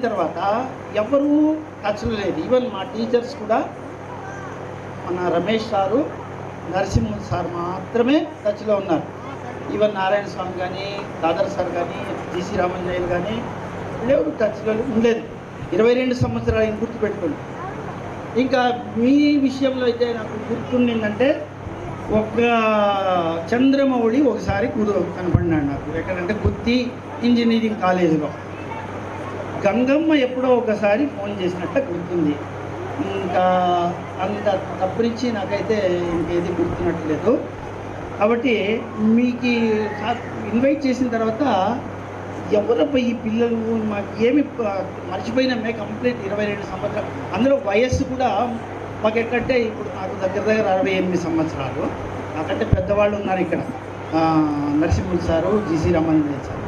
తర్వాత ఎవరు టచ్లో లేదు. ఈవెన్ మా టీచర్స్ కూడా మన రమేష్ సారు, నరసింహన్ సార్ మాత్రమే టచ్లో ఉన్నారు. ఈవెన్ నారాయణ స్వామి కానీ, దాదర్ సార్ కానీ, జీసీ రామంజయ్య కానీ ఎవరు టచ్లో ఉండలేదు. 22 సంవత్సరాలు గుర్తుపెట్టుకోండి. ఇంకా మీ విషయంలో అయితే నాకు గుర్తుండిందంటే ఒక చంద్రమౌళి ఒకసారి కనపడినాడు నాకు. ఎక్కడంటే గుత్తి ఇంజనీరింగ్ కాలేజీలో. గంగమ్మ ఎప్పుడో ఒకసారి ఫోన్ చేసినట్టు గుర్తుంది. ఇంకా అంత తప్పనిచ్చి నాకైతే ఇంకేది గుర్తున్నట్లేదు. కాబట్టి మీకు ఇన్వైట్ చేసిన తర్వాత ఎవరపై ఈ పిల్లలు మాకు ఏమి మర్చిపోయినామే కంప్లీట్ 22 సంవత్సరాలు. అందులో వయస్సు కూడా మాకు ఎక్కడంటే ఇప్పుడు నాకు దగ్గర 68 సంవత్సరాలు. నాకంటే పెద్దవాళ్ళు ఉన్నారు ఇక్కడ, Narasimhulu sir, GC Ramanjaneya sir.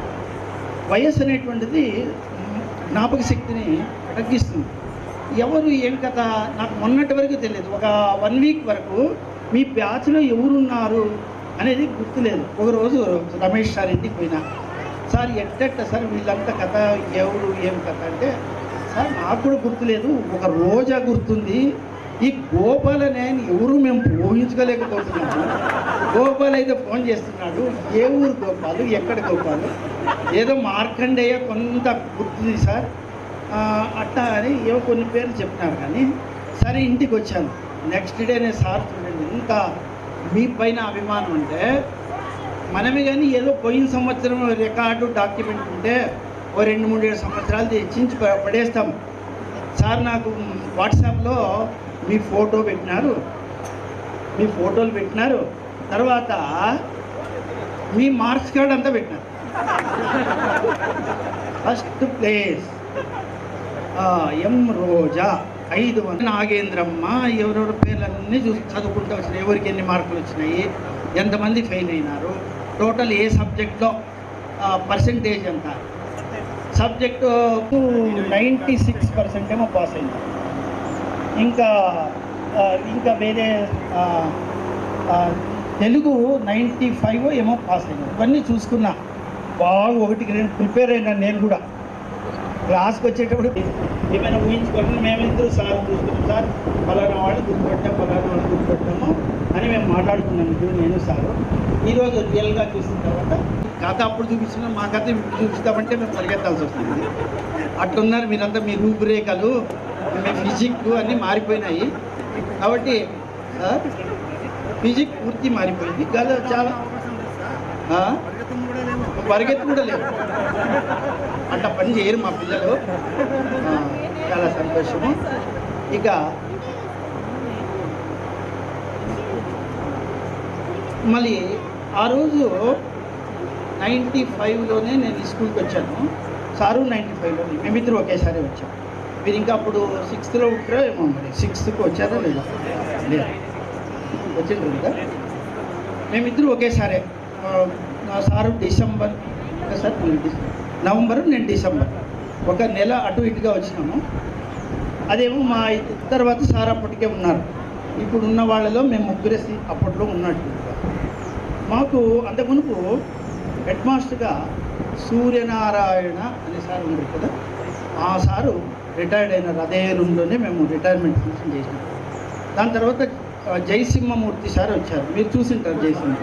వయస్సు అనేటువంటిది జ్ఞాపక శక్తిని తగ్గిస్తుంది. ఎవరు ఏం కథ నాకు మొన్నటి వరకు తెలియదు. ఒక 1 వీక్ వరకు మీ బ్యాచ్లో ఎవరున్నారు అనేది గుర్తులేదు. ఒకరోజు రమేష్ సార్ ఇంటికి పోయినా, సార్ ఎట్టెట్ట సార్ వీళ్ళంతా కథ ఎవరు ఏం కథ అంటే, సార్ నాకు కూడా గుర్తులేదు, ఒక రోజా గుర్తుంది. ఈ గోపాల్ అనే ఎవరు మేము ఊహించుకోలేకపోతున్నాము. గోపాల్ అయితే ఫోన్ చేస్తున్నాడు, ఏ ఊరు గోపాలు, ఎక్కడ గోపాలు, ఏదో మార్కండేయ కొంత గుర్తుంది సార్ అట్టా అని ఏవో కొన్ని పేర్లు చెప్పినారు. కానీ సరే ఇంటికి వచ్చాను. నెక్స్ట్ డేనే సార్ చూడండి ఇంకా మీ పైన అభిమానం అంటే మనమే కానీ ఏదో పోయిన సంవత్సరం రికార్డు డాక్యుమెంట్ ఉంటే ఓ 2-3 సంవత్సరాలు తెచ్చించి పడేస్తాం. సార్ నాకు వాట్సాప్లో మీ ఫోటోలు పెట్టినారు, తర్వాత మీ మార్క్స్ కార్డ్ అంతా పెట్టినారు. ఫస్ట్ ప్లేస్ ఎం రోజా 500, నాగేంద్రమ్మ, ఎవరెవరి పేర్లన్నీ చదువుకుంటూ వచ్చినాయి, ఎవరికి ఎన్ని మార్కులు వచ్చినాయి, ఎంతమంది ఫెయిల్ అయినారు, టోటల్ ఏ సబ్జెక్ట్లో పర్సంటేజ్ ఎంత. సబ్జెక్టు 96% ఏమో పాస్ అయింది. ఇంకా వేరే తెలుగు 95 ఏమో పాస్ అయింది. ఇవన్నీ చూసుకున్నా బాగా 1-2 ప్రిపేర్ అయినా. నేను కూడా క్లాస్కి వచ్చేటప్పుడు ఏమైనా ఊహించుకోవాలి, మేమిద్దరు సార్ చూసుకున్నాం, సార్ ఫలానా వాళ్ళు గుర్తుపెట్టాము అని మేము మాట్లాడుకున్నాం ఇప్పుడు నేను సారు. ఈరోజు రియల్గా చూసిన తర్వాత కథ అప్పుడు చూపించినాం, మా కథ ఇప్పుడు చూపిస్తామంటే మేము పరిగెత్తాల్సి వస్తుంది. అట్లున్నారు మీరంతా, మీ రూపురేఖలు, మీ ఫిజిక్ అన్నీ మారిపోయినాయి. కాబట్టి ఫిజిక్ పూర్తి మారిపోయింది. గల చాలా పరిగెత్తు కూడా లేదు, అట్లా పని చేయరు మా పిల్లలు. చాలా సంతోషము. ఇక మళ్ళీ ఆ రోజు 95లోనే నేను స్కూల్కి వచ్చాను. సారు 95లోనే, మేమిద్దరు ఒకేసారి వచ్చాము. మీరు ఇంకా అప్పుడు 6th ఉంటారో ఏమో, మరి 6th వచ్చారో లేదా వచ్చిండ్రు కదా. మేమిద్దరు ఒకేసారే. సారు డిసెంబర్, సార్ నవంబరు, నేను డిసెంబర్, ఒక నెల అటు ఇటుగా వచ్చినాము. అదేమో మా తర్వాత సార్ అప్పటికే ఉన్నారు. ఇప్పుడు ఉన్న వాళ్ళలో మేము ముగ్గురేసి అప్పట్లో ఉన్నట్టు. మాకు అంతకుమునుపు హెడ్ మాస్టర్గా సూర్యనారాయణ అనే సార్ ఉన్నారు కదా, ఆ సారు రిటైర్డ్ అయినారు. అదే రూమ్లోనే మేము రిటైర్మెంట్ ఫంక్షన్ చేసినాం. దాని తర్వాత జయసింహమూర్తి సార్ వచ్చారు, మీరు చూసింటారు జయసింహ.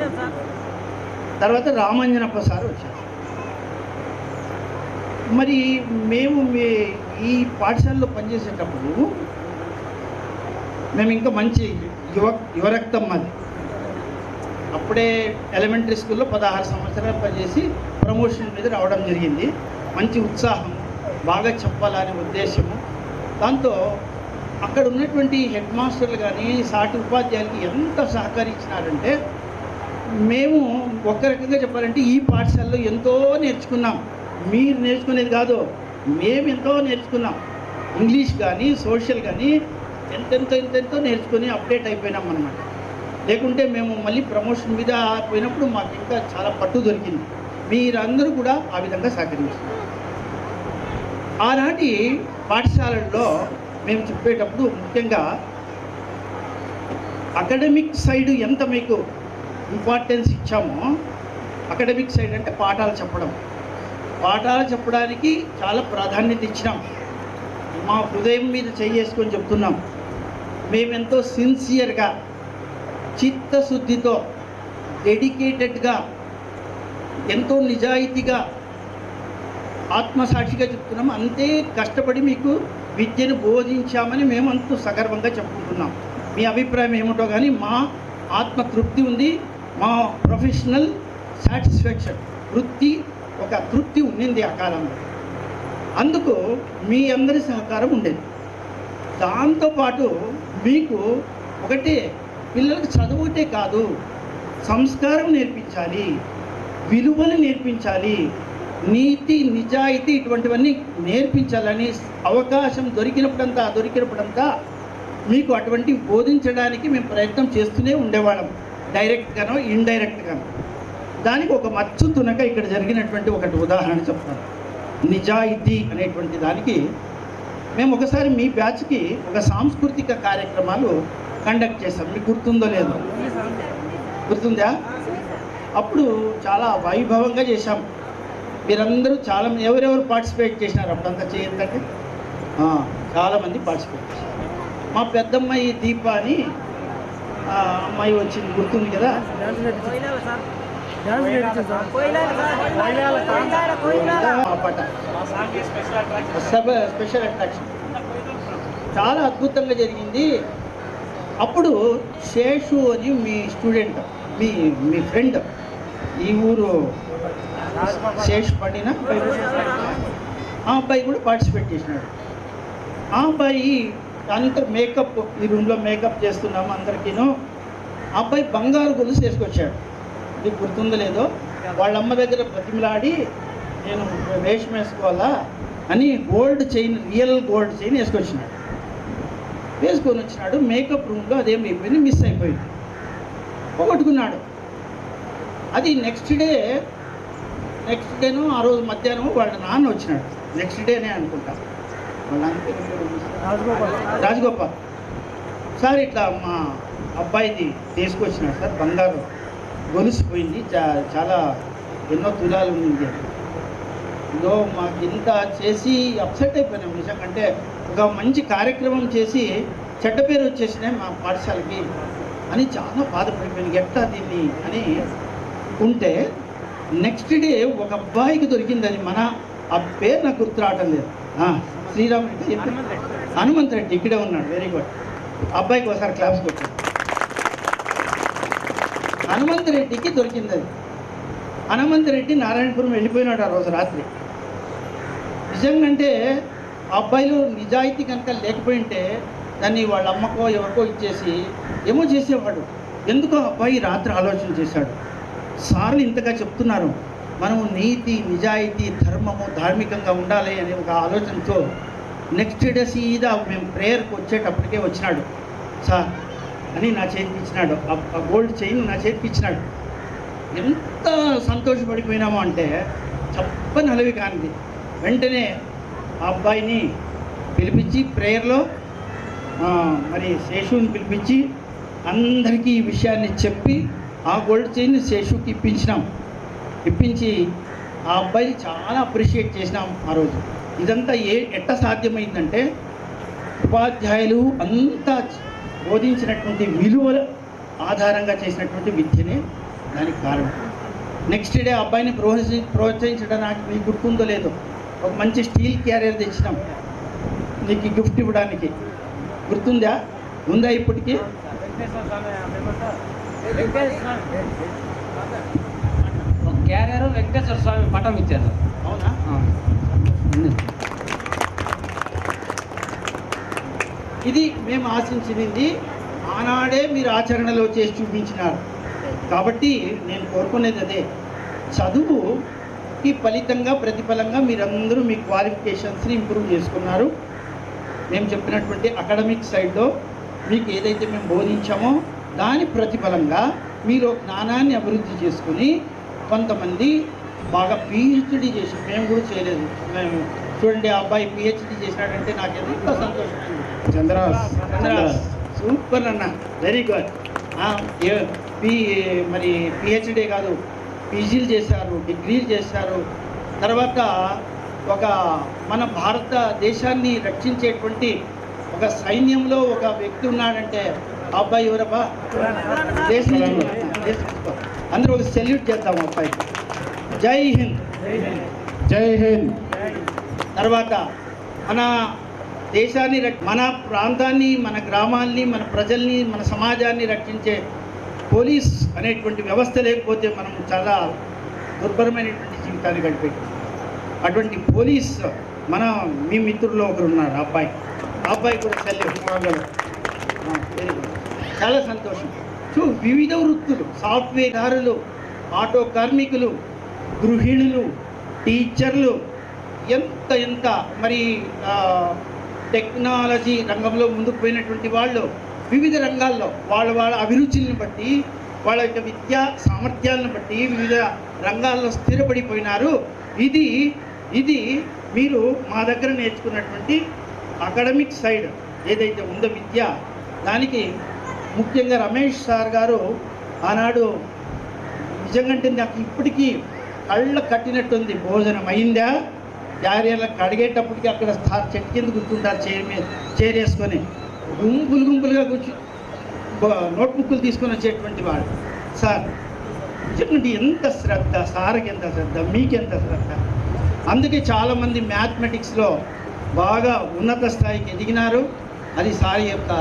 తర్వాత రామంజనప్ప సార్ వచ్చారు. మరి మేము ఈ పాఠశాలలో పనిచేసేటప్పుడు మేము ఇంకా మంచి యువరక్తం మాది. అప్పుడే ఎలిమెంటరీ స్కూల్లో 16 సంవత్సరాలు పనిచేసి ప్రమోషన్ మీద రావడం జరిగింది. మంచి ఉత్సాహం, బాగా చెప్పాలనే ఉద్దేశము. దాంతో అక్కడ ఉన్నటువంటి హెడ్ మాస్టర్లు కానీ సాటి ఉపాధ్యాయులకి ఎంత సహకరించినారంటే, మేము ఒక రకంగా చెప్పాలంటే ఈ పాఠశాలలో ఎంతో నేర్చుకున్నాం. మీరు నేర్చుకునేది కాదు, మేము ఎంతో నేర్చుకున్నాం. ఇంగ్లీష్ కానీ సోషల్ కానీ ఎంతెంతో నేర్చుకొని అప్డేట్ అయిపోయినాం అన్నమాట. లేకుంటే మేము మళ్ళీ ప్రమోషన్ మీద పోయినప్పుడు మాకు ఇంకా చాలా పట్టు దొరికింది. మీరందరూ కూడా ఆ విధంగా సహకరించారు. ఆనాటి పాఠశాలల్లో మేము చెప్పేటప్పుడు ముఖ్యంగా అకాడమిక్ సైడ్ ఎంత మీకు ఇంపార్టెన్స్ ఇచ్చామో, అకాడమిక్ సైడ్ అంటే పాఠాలు చెప్పడం, పాఠాలు చెప్పడానికి చాలా ప్రాధాన్యత ఇచ్చినాం. మా హృదయం మీద చేసుకొని చెప్తున్నాం. మేమెంతో సిన్సియర్గా, చిత్తశుద్ధితో, డెడికేటెడ్గా, ఎంతో నిజాయితీగా, ఆత్మసాక్షిగా చెప్తున్నాం. అంతే కష్టపడి మీకు విద్యను బోధించామని మేము అంత సగర్వంగా చెప్పుకుంటున్నాం. మీ అభిప్రాయం ఏమిటో కానీ మా ఆత్మతృప్తి ఉంది, మా ప్రొఫెషనల్ సాటిస్ఫాక్షన్, ఒక తృప్తి ఉండింది ఆ కాలంలో. అందుకు మీ అందరి సహకారం ఉండేది. దాంతోపాటు మీకు ఒకటే, పిల్లలకు చదువుతే కాదు, సంస్కారం నేర్పించాలి, విలువలు నేర్పించాలి, నీతి నిజాయితీ ఇటువంటివన్నీ నేర్పించాలని అవకాశం దొరికినప్పుడంతా మీకు అటువంటి బోధించడానికి మేము ప్రయత్నం చేస్తూనే ఉండేవాళ్ళం, డైరెక్ట్గానో ఇండైరెక్ట్గానో. దానికి ఒక మచ్చు తునక ఇక్కడ జరిగినటువంటి ఒకటి ఉదాహరణ చెప్తాను. నిజాయితీ అనేటువంటి దానికి మేము ఒకసారి మీ బ్యాచ్కి ఒక సాంస్కృతిక కార్యక్రమాలు కండక్ట్ చేశాం. మీకు గుర్తుందో లేదో? గుర్తుందా? అప్పుడు చాలా వైభవంగా చేశాం. మీరందరూ చాలా ఎవరెవరు పార్టిసిపేట్ చేసినారు అప్పుడంతా చేయండి. చాలామంది పార్టిసిపేట్ చేశారు. మా పెద్దమ్మాయి దీప అని అమ్మాయి వచ్చింది, గుర్తుంది కదా? స్పెషల్ అట్రాక్షన్ చాలా అద్భుతంగా జరిగింది. అప్పుడు శేషు అని మీ స్టూడెంట్, మీ ఫ్రెండ్, ఈ ఊరు శేష్ పడిన ఆ అబ్బాయి కూడా పార్టిసిపేట్ చేసినాడు. ఆ అబ్బాయి అంత మేకప్, ఈ రూమ్లో మేకప్ చేస్తున్నాము అందరికీను. ఆ అబ్బాయి బంగారు గొలుసు వేసుకొచ్చాడు. మీకు గుర్తుందో లేదో? వాళ్ళ అమ్మ దగ్గర బ్రతిమలాడి నేను వేషం వేసుకోవాలా అని gold chain, real gold chain వేసుకొని వచ్చినాడు. మేకప్ రూమ్లో అదేం అయిపోయింది, మిస్ అయిపోయింది, పోగొట్టుకున్నాడు. అది నెక్స్ట్ డేను ఆ రోజు మధ్యాహ్నం వాళ్ళ నాన్న వచ్చినాడు. నెక్స్ట్ డేనే అనుకుంటా, వాళ్ళ రాజగోపాల్ సార్ ఇట్లా మా అబ్బాయిది తీసుకొచ్చినాడు సార్, బంగారు గొలుసిపోయింది, చాలా ఎన్నో తులాలు ఉంది. ఇదో మాకు ఇంత చేసి అప్సెట్ అయిపోయినాం నిజంగా. అంటే ఒక మంచి కార్యక్రమం చేసి చెడ్డ పేరు వచ్చేసినాయి మా పాఠశాలకి అని చాలా బాధపడిపోయింది. ఎట్లా దీన్ని అని ఉంటే నెక్స్ట్ డే ఒక అబ్బాయికి దొరికింది. అది మన ఆ పేరు నాకు గుర్తు రావటం లేదు. శ్రీరామ్ రెడ్డి, హనుమంత్ రెడ్డి ఇక్కడే ఉన్నాడు. Very good. అబ్బాయికి ఒకసారి క్లాప్స్ కొట్టాడు. హనుమంత్ రెడ్డికి దొరికింది అది. హనుమంత్ రెడ్డి నారాయణపురం వెళ్ళిపోయినాడు ఆ రోజు రాత్రి. నిజంగా ఆ అబ్బాయిలు నిజాయితీ కనుక లేకపోయింటే దాన్ని వాళ్ళ అమ్మకో ఎవరికో ఇచ్చేసి ఏమో చేసేవాడు. ఎందుకో అబ్బాయి రాత్రి ఆలోచన చేశాడు. సార్లు ఇంతగా చెప్తున్నారు, మనము నీతి నిజాయితీ ధర్మము ధార్మికంగా ఉండాలి అనే ఒక ఆలోచనతో నెక్స్ట్ డే సీదా మేము ప్రేయర్కి వచ్చేటప్పటికే వచ్చినాడు. సార్ అని నా చేతికి ఇచ్చినాడు, ఆ గోల్డ్ చైన్ నా చేతికి ఇచ్చినాడు. ఎంత సంతోషపడిపోయినామో అంటే చెప్పనలవి కానిది. వెంటనే ఆ అబ్బాయిని పిలిపించి ప్రేయర్లో మరి శేషుని పిలిపించి అందరికీ ఈ విషయాన్ని చెప్పి ఆ గోల్డ్ చైన్ శేషుకి ఇప్పించి ఆ అబ్బాయిని చాలా అప్రిషియేట్ చేసినాం ఆ రోజు. ఇదంతా ఎట్లా సాధ్యమైందంటే ఉపాధ్యాయులు అంతా బోధించినటువంటి విలువల ఆధారంగా చేసినటువంటి విద్యనే దానికి కారణం. నెక్స్ట్ డే అబ్బాయిని ప్రోత్సహించడానికి మీకు గుర్తుందో లేదో, ఒక మంచి స్టీల్ క్యారియర్ తెచ్చినాం నీకు గిఫ్ట్ ఇవ్వడానికి. గుర్తుందా? ఉందా ఇప్పటికీ? క్యారియర్ వెంకటేశ్వర స్వామి పటం ఇచ్చారు. అవునా? ఇది మేము ఆశించింది. ఆనాడే మీరు ఆచరణలో చేసి చూపించినారు. కాబట్టి నేను కోరుకునేది అదే, చదువుకి ఫలితంగా ప్రతిఫలంగా మీరందరూ మీ క్వాలిఫికేషన్స్ని ఇంప్రూవ్ చేసుకున్నారు. మేము చెప్పినటువంటి అకాడమిక్ సైడ్లో మీకు ఏదైతే మేము బోధించామో దాని ప్రతిఫలంగా మీరు జ్ఞానాన్ని అభివృద్ధి చేసుకుని కొంతమంది బాగా పిహెచ్డి చేసి, మేము కూడా చేయలేదు, మేము చూడండి ఆ అబ్బాయి పిహెచ్డి చేసినాడంటే నాకు ఎంత సంతోషం. చంద్రరాజ్ సూపర్ అన్న, వెరీ గుడ్. మరి పిహెచ్డీ కాదు, పీజీలు చేశారు, డిగ్రీలు చేశారు, తర్వాత ఒక మన భారతదేశాన్ని రక్షించేటువంటి ఒక సైన్యంలో ఒక వ్యక్తి ఉన్నాడంటే ఆ అబ్బాయి ఎవరబ్బా? దేశం అందరూ ఒక సెల్యూట్ చేద్దాం అబ్బాయికి. జై హింద్. జై హింద్. తర్వాత మన దేశాన్ని మన ప్రాంతాన్ని, మన గ్రామాల్ని, మన ప్రజల్ని, మన సమాజాన్ని రక్షించే పోలీస్ అనేటువంటి వ్యవస్థ లేకపోతే మనం చాలా దుర్భరమైనటువంటి జీవితాన్ని గడిపేది. అటువంటి పోలీస్ మీ మిత్రుల్లో ఒకరు ఉన్నారు, ఆ అబ్బాయి కూడా సెల్యూట్. వెరీ గుడ్, చాలా సంతోషం. సో వివిధ వృత్తులు, సాఫ్ట్వేర్దారులు, ఆటో కార్మికులు, గృహిణులు, టీచర్లు, ఎంత మరి టెక్నాలజీ రంగంలో ముందుకు పోయినటువంటి వాళ్ళు వివిధ రంగాల్లో వాళ్ళ అభిరుచులను బట్టి, వాళ్ళ యొక్క విద్యా సామర్థ్యాలను బట్టి వివిధ రంగాల్లో స్థిరపడిపోయినారు. ఇది మీరు మా దగ్గర నేర్చుకున్నటువంటి అకాడమిక్ సైడ్ ఏదైతే ఉందో విద్య, దానికి ముఖ్యంగా రమేష్ సార్ గారు ఆనాడు నిజంగా నాకు ఇప్పటికీ కళ్ళ కట్టినట్టుంది. భోజనం అయిందా, క్యారియర్లకు కడిగేటప్పటికి అక్కడ చెట్టు కింద కూర్చుంటారు, చైర్ వేసుకొని గుంపులుగా కూర్చు నోట్బుక్లు తీసుకొని వచ్చేటువంటి వాడు సార్. నిజంగా ఎంత శ్రద్ధ, సార్కి ఎంత శ్రద్ధ, మీకెంత శ్రద్ధ. అందుకే చాలామంది మ్యాథమెటిక్స్లో బాగా ఉన్నత స్థాయికి ఎదిగినారు. అది సార్ యొక్క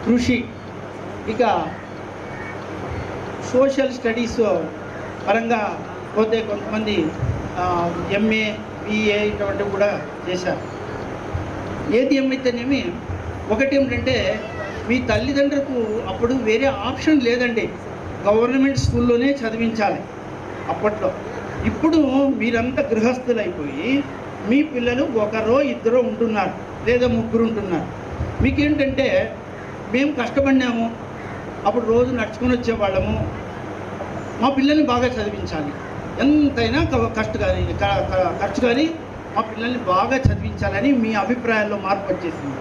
కృషి. ఇక సోషల్ స్టడీస్ పరంగా పోతే కొంతమంది ఎంఏ, బిఏ ఇటువంటివి కూడా చేశారు. ఏది ఏమైతేనేమి ఒకటి ఏమిటంటే, మీ తల్లిదండ్రులకు అప్పుడు వేరే ఆప్షన్ లేదండి, గవర్నమెంట్ స్కూల్లోనే చదివించాలి అప్పట్లో. ఇప్పుడు మీరంతా గృహస్థులైపోయి మీ పిల్లలు ఒకరో ఇద్దరో ఉంటున్నారు, లేదా ముగ్గురు ఉంటున్నారు. మీకేంటంటే మేము కష్టపడినాము, అప్పుడు రోజు నడుచుకొని వచ్చేవాళ్ళము, మా పిల్లల్ని బాగా చదివించాలి, ఎంతైనా ఖర్చు కానీ మా పిల్లల్ని బాగా చదివించాలని మీ అభిప్రాయాల్లో మార్పు వచ్చేసింది.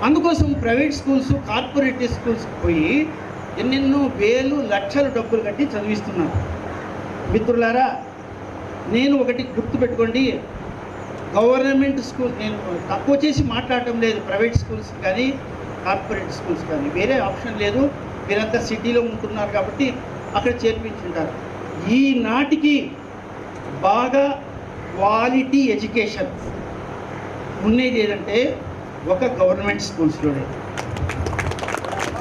అందుకోసం ప్రైవేట్ స్కూల్స్, కార్పొరేట్ స్కూల్స్కి పోయి ఎన్నెన్నో వేలు లక్షలు డబ్బులు కట్టి చదివిస్తున్నారు. మిత్రులారా, నేను ఒకటి గుర్తుపెట్టుకోండి, గవర్నమెంట్ స్కూల్, నేను తక్కువ చేసి మాట్లాడటం లేదు, ప్రైవేట్ స్కూల్స్ కానీ కార్పొరేట్ స్కూల్స్ కానీ వేరే ఆప్షన్ లేదు. మీరంతా సిటీలో ఉంటున్నారు కాబట్టి అక్కడ చేర్పించుంటారు. ఈనాటికి బాగా క్వాలిటీ ఎడ్యుకేషన్ ఉండేది ఏదంటే ఒక గవర్నమెంట్ స్కూల్స్లోనే.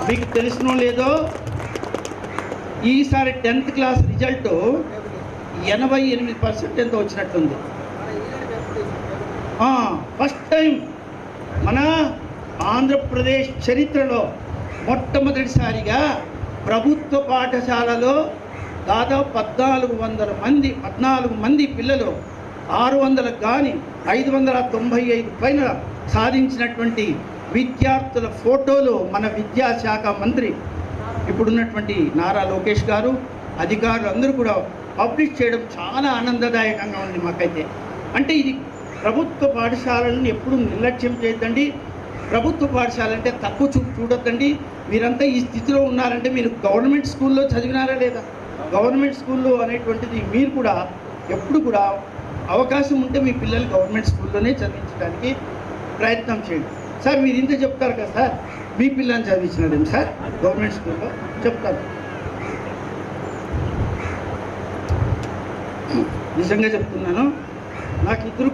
మీకు తెలిసినో లేదో, ఈసారి 10th క్లాస్ రిజల్ట్ 88% ఎంతో వచ్చినట్టుంది. ఫస్ట్ టైం మన ఆంధ్రప్రదేశ్ చరిత్రలో మొట్టమొదటిసారిగా ప్రభుత్వ పాఠశాలలో దాదాపు 14 మంది పిల్లలు 600 కానీ 595 పైన సాధించినటువంటి విద్యార్థుల ఫోటోలు మన విద్యాశాఖ మంత్రి ఇప్పుడున్నటువంటి నారా లోకేష్ గారు, అధికారులు అందరూ కూడా పబ్లిష్ చేయడం చాలా ఆనందదాయకంగా ఉంది మాకైతే. అంటే ఇది ప్రభుత్వ పాఠశాలను ఎప్పుడు నిర్లక్ష్యం చేయొద్దండి. ప్రభుత్వ పాఠశాల అంటే తక్కువ చూపు చూడొద్దండి. మీరంతా ఈ స్థితిలో ఉన్నారంటే మీరు గవర్నమెంట్ స్కూల్లో చదివినారా లేదా? గవర్నమెంట్ స్కూల్లో అనేటువంటిది మీరు కూడా ఎప్పుడు కూడా అవకాశం ఉంటే మీ పిల్లలు గవర్నమెంట్ స్కూల్లోనే చదివించడానికి ప్రయత్నం చేయండి. సార్ మీరు ఇంత చెప్తారు కదా సార్, మీ పిల్లల్ని చదివించినదేం సార్ గవర్నమెంట్ స్కూల్లో చెప్తారు. నిజంగా చెప్తున్నాను, నాకు ఇద్దరు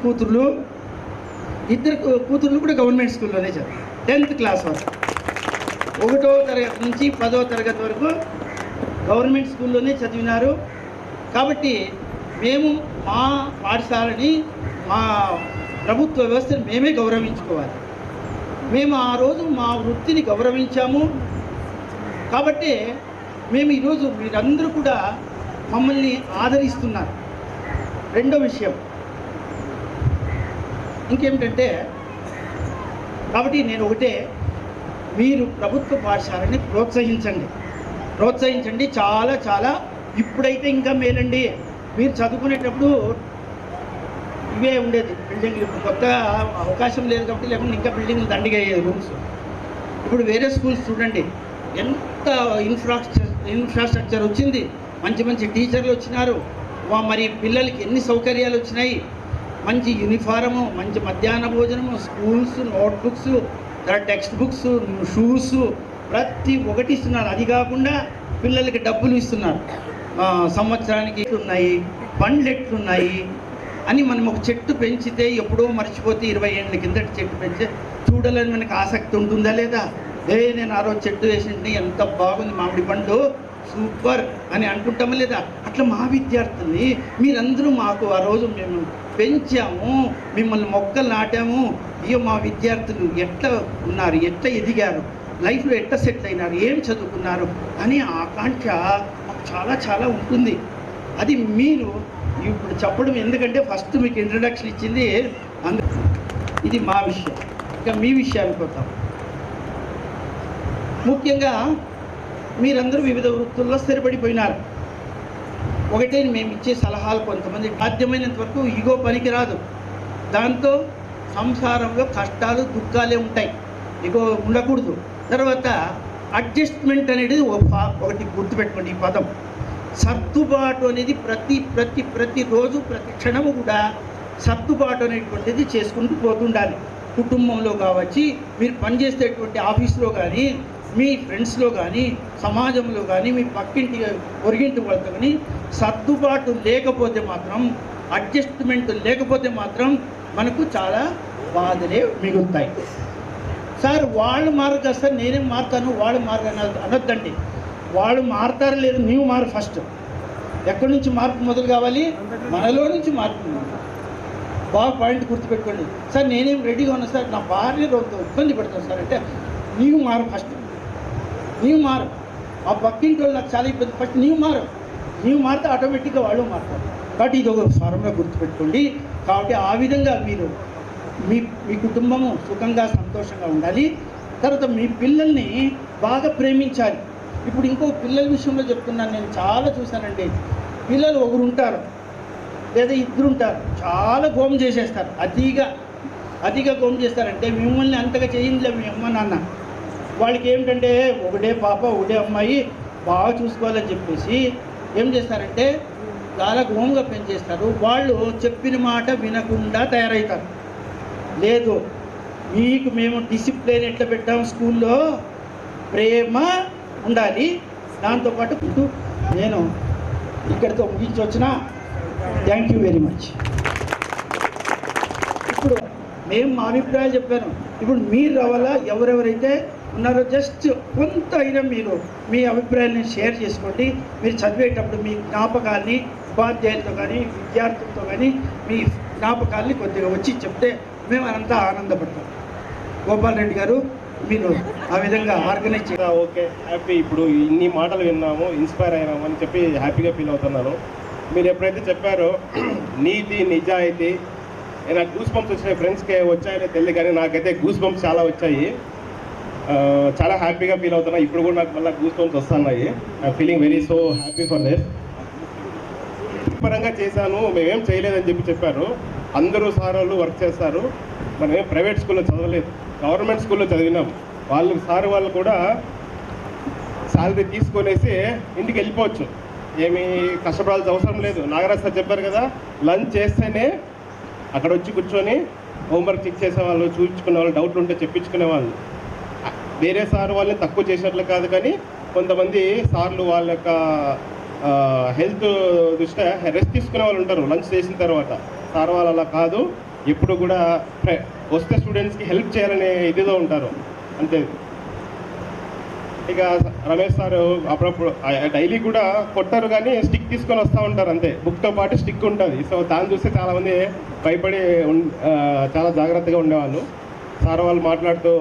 కూతుర్లు కూడా గవర్నమెంట్ స్కూల్లోనే చదివారు. 10th క్లాస్ వరకు, 1వ తరగతి నుంచి 10వ తరగతి వరకు గవర్నమెంట్ స్కూల్లోనే చదివినారు. కాబట్టి మేము మా పాఠశాలని, మా ప్రభుత్వ వ్యవస్థను మేమే గౌరవించుకోవాలి. మేము ఆ రోజు మా వృత్తిని గౌరవించాము కాబట్టి మేము ఈరోజు మీరందరూ కూడా మమ్మల్ని ఆదరిస్తున్నారు. రెండో విషయం ఇంకేమిటంటే, కాబట్టి నేను ఒకటే, మీరు ప్రభుత్వ పాఠశాలని ప్రోత్సహించండి. చాలా చాలా ఇప్పుడైతే ఇంకా మేలండి. మీరు చదువుకునేటప్పుడు ఇవే ఉండేది బిల్డింగ్లు, ఇప్పుడు కొత్తగా అవకాశం లేదు కాబట్టి, లేకుండా ఇంకా బిల్డింగ్లు దండిగా అయ్యేది రూమ్స్. ఇప్పుడు వేరే స్కూల్స్ చూడండి, ఎంత ఇన్ఫ్రాస్ట్రక్చర్ వచ్చింది, మంచి టీచర్లు వచ్చినారు, మరి పిల్లలకి ఎన్ని సౌకర్యాలు వచ్చినాయి. మంచి యూనిఫారము, మంచి మధ్యాహ్న భోజనము, schools, notebooks, text books, shoes ప్రతి ఒక్కటి ఇస్తున్నారు. అది కాకుండా పిల్లలకి డబ్బులు ఇస్తున్నారు. సంవత్సరానికి ఉన్నాయి, పండ్లు ఎట్లున్నాయి అని. మనం ఒక చెట్టు పెంచితే ఎప్పుడో మర్చిపోతే 20 ఏళ్ళ కిందటి చెట్టు పెంచితే చూడాలని మనకు ఆసక్తి ఉంటుందా లేదా? నేను ఆ రోజు చెట్టు వేసింటే ఎంత బాగుంది, మామిడి పండు సూపర్ అని అనుకుంటామా లేదా? అట్లా మా విద్యార్థుల్ని మీరందరూ మాకు ఆ రోజు మేము పెంచాము, మిమ్మల్ని మొక్కలు నాటాము. ఇక మా విద్యార్థులు ఎట్లా ఉన్నారు, ఎట్లా ఎదిగారు, లైఫ్లో ఎట్లా సెటిల్ అయినారు, ఏం చదువుకున్నారు అని ఆకాంక్ష మాకు చాలా చాలా ఉంటుంది. అది మీరు ఇప్పుడు చెప్పడం, ఎందుకంటే ఫస్ట్ మీకు ఇంట్రడక్షన్ ఇచ్చింది ఇది మా విషయం. ఇక మీ విషయానికి వద్దాం. ముఖ్యంగా మీరందరూ వివిధ వృత్తుల్లో స్థిరపడిపోయినారు. ఒకటే మేము ఇచ్చే సలహాలు, కొంతమంది సాధ్యమైనంత వరకు ఇగో పనికి రాదు, దాంతో సంసారంలో కష్టాలు దుఃఖాలే ఉంటాయి, ఇగో ఉండకూడదు. తర్వాత అడ్జస్ట్మెంట్ అనేది ఒకటి గుర్తుపెట్టుకోండి. ఈ పదం సర్దుబాటు అనేది ప్రతిరోజు ప్రతి క్షణము కూడా సర్దుబాటు అనేటువంటిది చేసుకుంటూ పోతుండాలి. కుటుంబంలో కావచ్చు, మీరు పనిచేసేటువంటి ఆఫీస్లో కానీ, మీ ఫ్రెండ్స్లో కానీ, సమాజంలో కానీ, మీ పక్కింటి పొరిగింటి వాళ్ళతో కానీ సర్దుబాటు లేకపోతే మాత్రం, అడ్జస్ట్మెంట్ లేకపోతే మాత్రం మనకు చాలా బాధలే మిగులుతాయి. సార్ వాళ్ళు మారు కదా సార్, నేనేం మారుతాను, వాళ్ళు మారు అనొద్దండి. వాళ్ళు మారుతారు లేదు, నీవు మారు ఫస్ట్. ఎక్కడి నుంచి మార్పు మొదలు కావాలి? మనలో నుంచి మార్పు. బాగా పాయింట్ గుర్తుపెట్టుకోండి. సార్ నేనేం రెడీగా ఉన్నా సార్, నా భార్య రోజు ఇబ్బంది పెడతాను సార్ అంటే, నీవు మారు ఫస్ట్, నీవు మారు. ఆ పక్కింటి వాళ్ళు నాకు చాలా ఇబ్బంది, ఫస్ట్ నీవు మారితే ఆటోమేటిక్గా వాళ్ళు మారుతారు. కాబట్టి ఇది ఒక ఫారంగా గుర్తుపెట్టుకోండి. కాబట్టి ఆ విధంగా మీరు మీ కుటుంబము సుఖంగా సంతోషంగా ఉండాలి. తర్వాత మీ పిల్లల్ని బాగా ప్రేమించాలి. ఇప్పుడు ఇంకో పిల్లల విషయంలో చెప్తున్నాను, నేను చాలా చూశానండి. పిల్లలు ఒకరు ఉంటారు లేదా ఇద్దరు ఉంటారు, చాలా గోము చేసేస్తారు, అతిగా గోము చేస్తారంటే మిమ్మల్ని అంతగా చేయించలే మీ అమ్మ నాన్న. వాళ్ళకి ఏమిటంటే ఒకటే పాప ఒకటే అమ్మాయి, బాగా చూసుకోవాలని చెప్పేసి ఏం చేస్తారంటే చాలా గోముగా పెంచేస్తారు. వాళ్ళు చెప్పిన మాట వినకుండా తయారవుతారు. లేదు, మీకు మేము డిసిప్లిన్ ఎట్లా పెట్టాము, స్కూల్లో ప్రేమ ఉండాలి. దాంతోపాటు నేను ఇక్కడితో ముగించొచ్చిన. Thank you very much. ఇప్పుడు మేము మా అభిప్రాయాలు చెప్పాను. ఇప్పుడు మీరు రావాలా, ఎవరెవరైతే ఉన్నారో జస్ట్ కొంత అయినా మీరు మీ అభిప్రాయాన్ని షేర్ చేసుకోండి. మీరు చదివేటప్పుడు మీ జ్ఞాపకాల్ని ఉపాధ్యాయులతో కానీ, విద్యార్థులతో కానీ మీ జ్ఞాపకాల్ని కొద్దిగా వచ్చి చెప్తే మేము అంతా ఆనందపడతాం. గోపాల్ రెడ్డి గారు, మీరు ఆ విధంగా ఆర్గనైజ్ చేయాలి. Okay, happy. ఇప్పుడు ఇన్ని మాటలు విన్నాము, ఇన్స్పైర్ అయినాము అని చెప్పి హ్యాపీగా ఫీల్ అవుతున్నాను. మీరు ఎప్పుడైతే చెప్పారో నీతి నిజాయితీ, నాకు గూస్ బంప్స్ వచ్చినాయి. ఫ్రెండ్స్కి వచ్చాయని తెలియదు, కానీ నాకైతే గూస్ బంప్స్ చాలా వచ్చాయి. చాలా హ్యాపీగా ఫీల్ అవుతున్నా. ఇప్పుడు కూడా నాకు మళ్ళీ గూస్ బంప్స్ వస్తున్నాయి. I feeling very so happy for this. పరంగా చేశాను, మేమేం చేయలేదని చెప్పారు. అందరూ సార్ వాళ్ళు వర్క్ చేస్తారు. మనమేం ప్రైవేట్ స్కూల్లో చదవలేదు, గవర్నమెంట్ స్కూల్లో చదివినాం. సార్ వాళ్ళు కూడా శాలరీ తీసుకొనేసి ఇంటికి వెళ్ళిపోవచ్చు, ఏమీ కష్టపడాల్సిన అవసరం లేదు. నాగరాజ్ సార్ చెప్పారు కదా, లంచ్ చేస్తేనే అక్కడ వచ్చి కూర్చొని హోంవర్క్ చెక్ చేసేవాళ్ళు, చూపించుకునే వాళ్ళు, డౌట్లు ఉంటే చెప్పించుకునే వాళ్ళు. వేరే సార్ వాళ్ళని తక్కువ చేసినట్లు కాదు, కానీ కొంతమంది సార్లు వాళ్ళ యొక్క హెల్త్ దృష్ట్యా రెస్ట్ తీసుకునే వాళ్ళు ఉంటారు లంచ్ చేసిన తర్వాత. సార్ వాళ్ళు అలా కాదు, ఎప్పుడు కూడా వస్తే స్టూడెంట్స్కి హెల్ప్ చేయాలనే ఇదిలో ఉంటారు అంతే. ఇక రమేష్ సార్ అప్పుడప్పుడు డైలీ కూడా కొట్టారు, కానీ స్టిక్ తీసుకొని వస్తూ ఉంటారు అంతే. బుక్తో పాటు స్టిక్ ఉంటుంది. సో దాన్ని చూస్తే చాలామంది భయపడి చాలా జాగ్రత్తగా ఉండేవాళ్ళు. సార్ వాళ్ళు మాట్లాడుతూ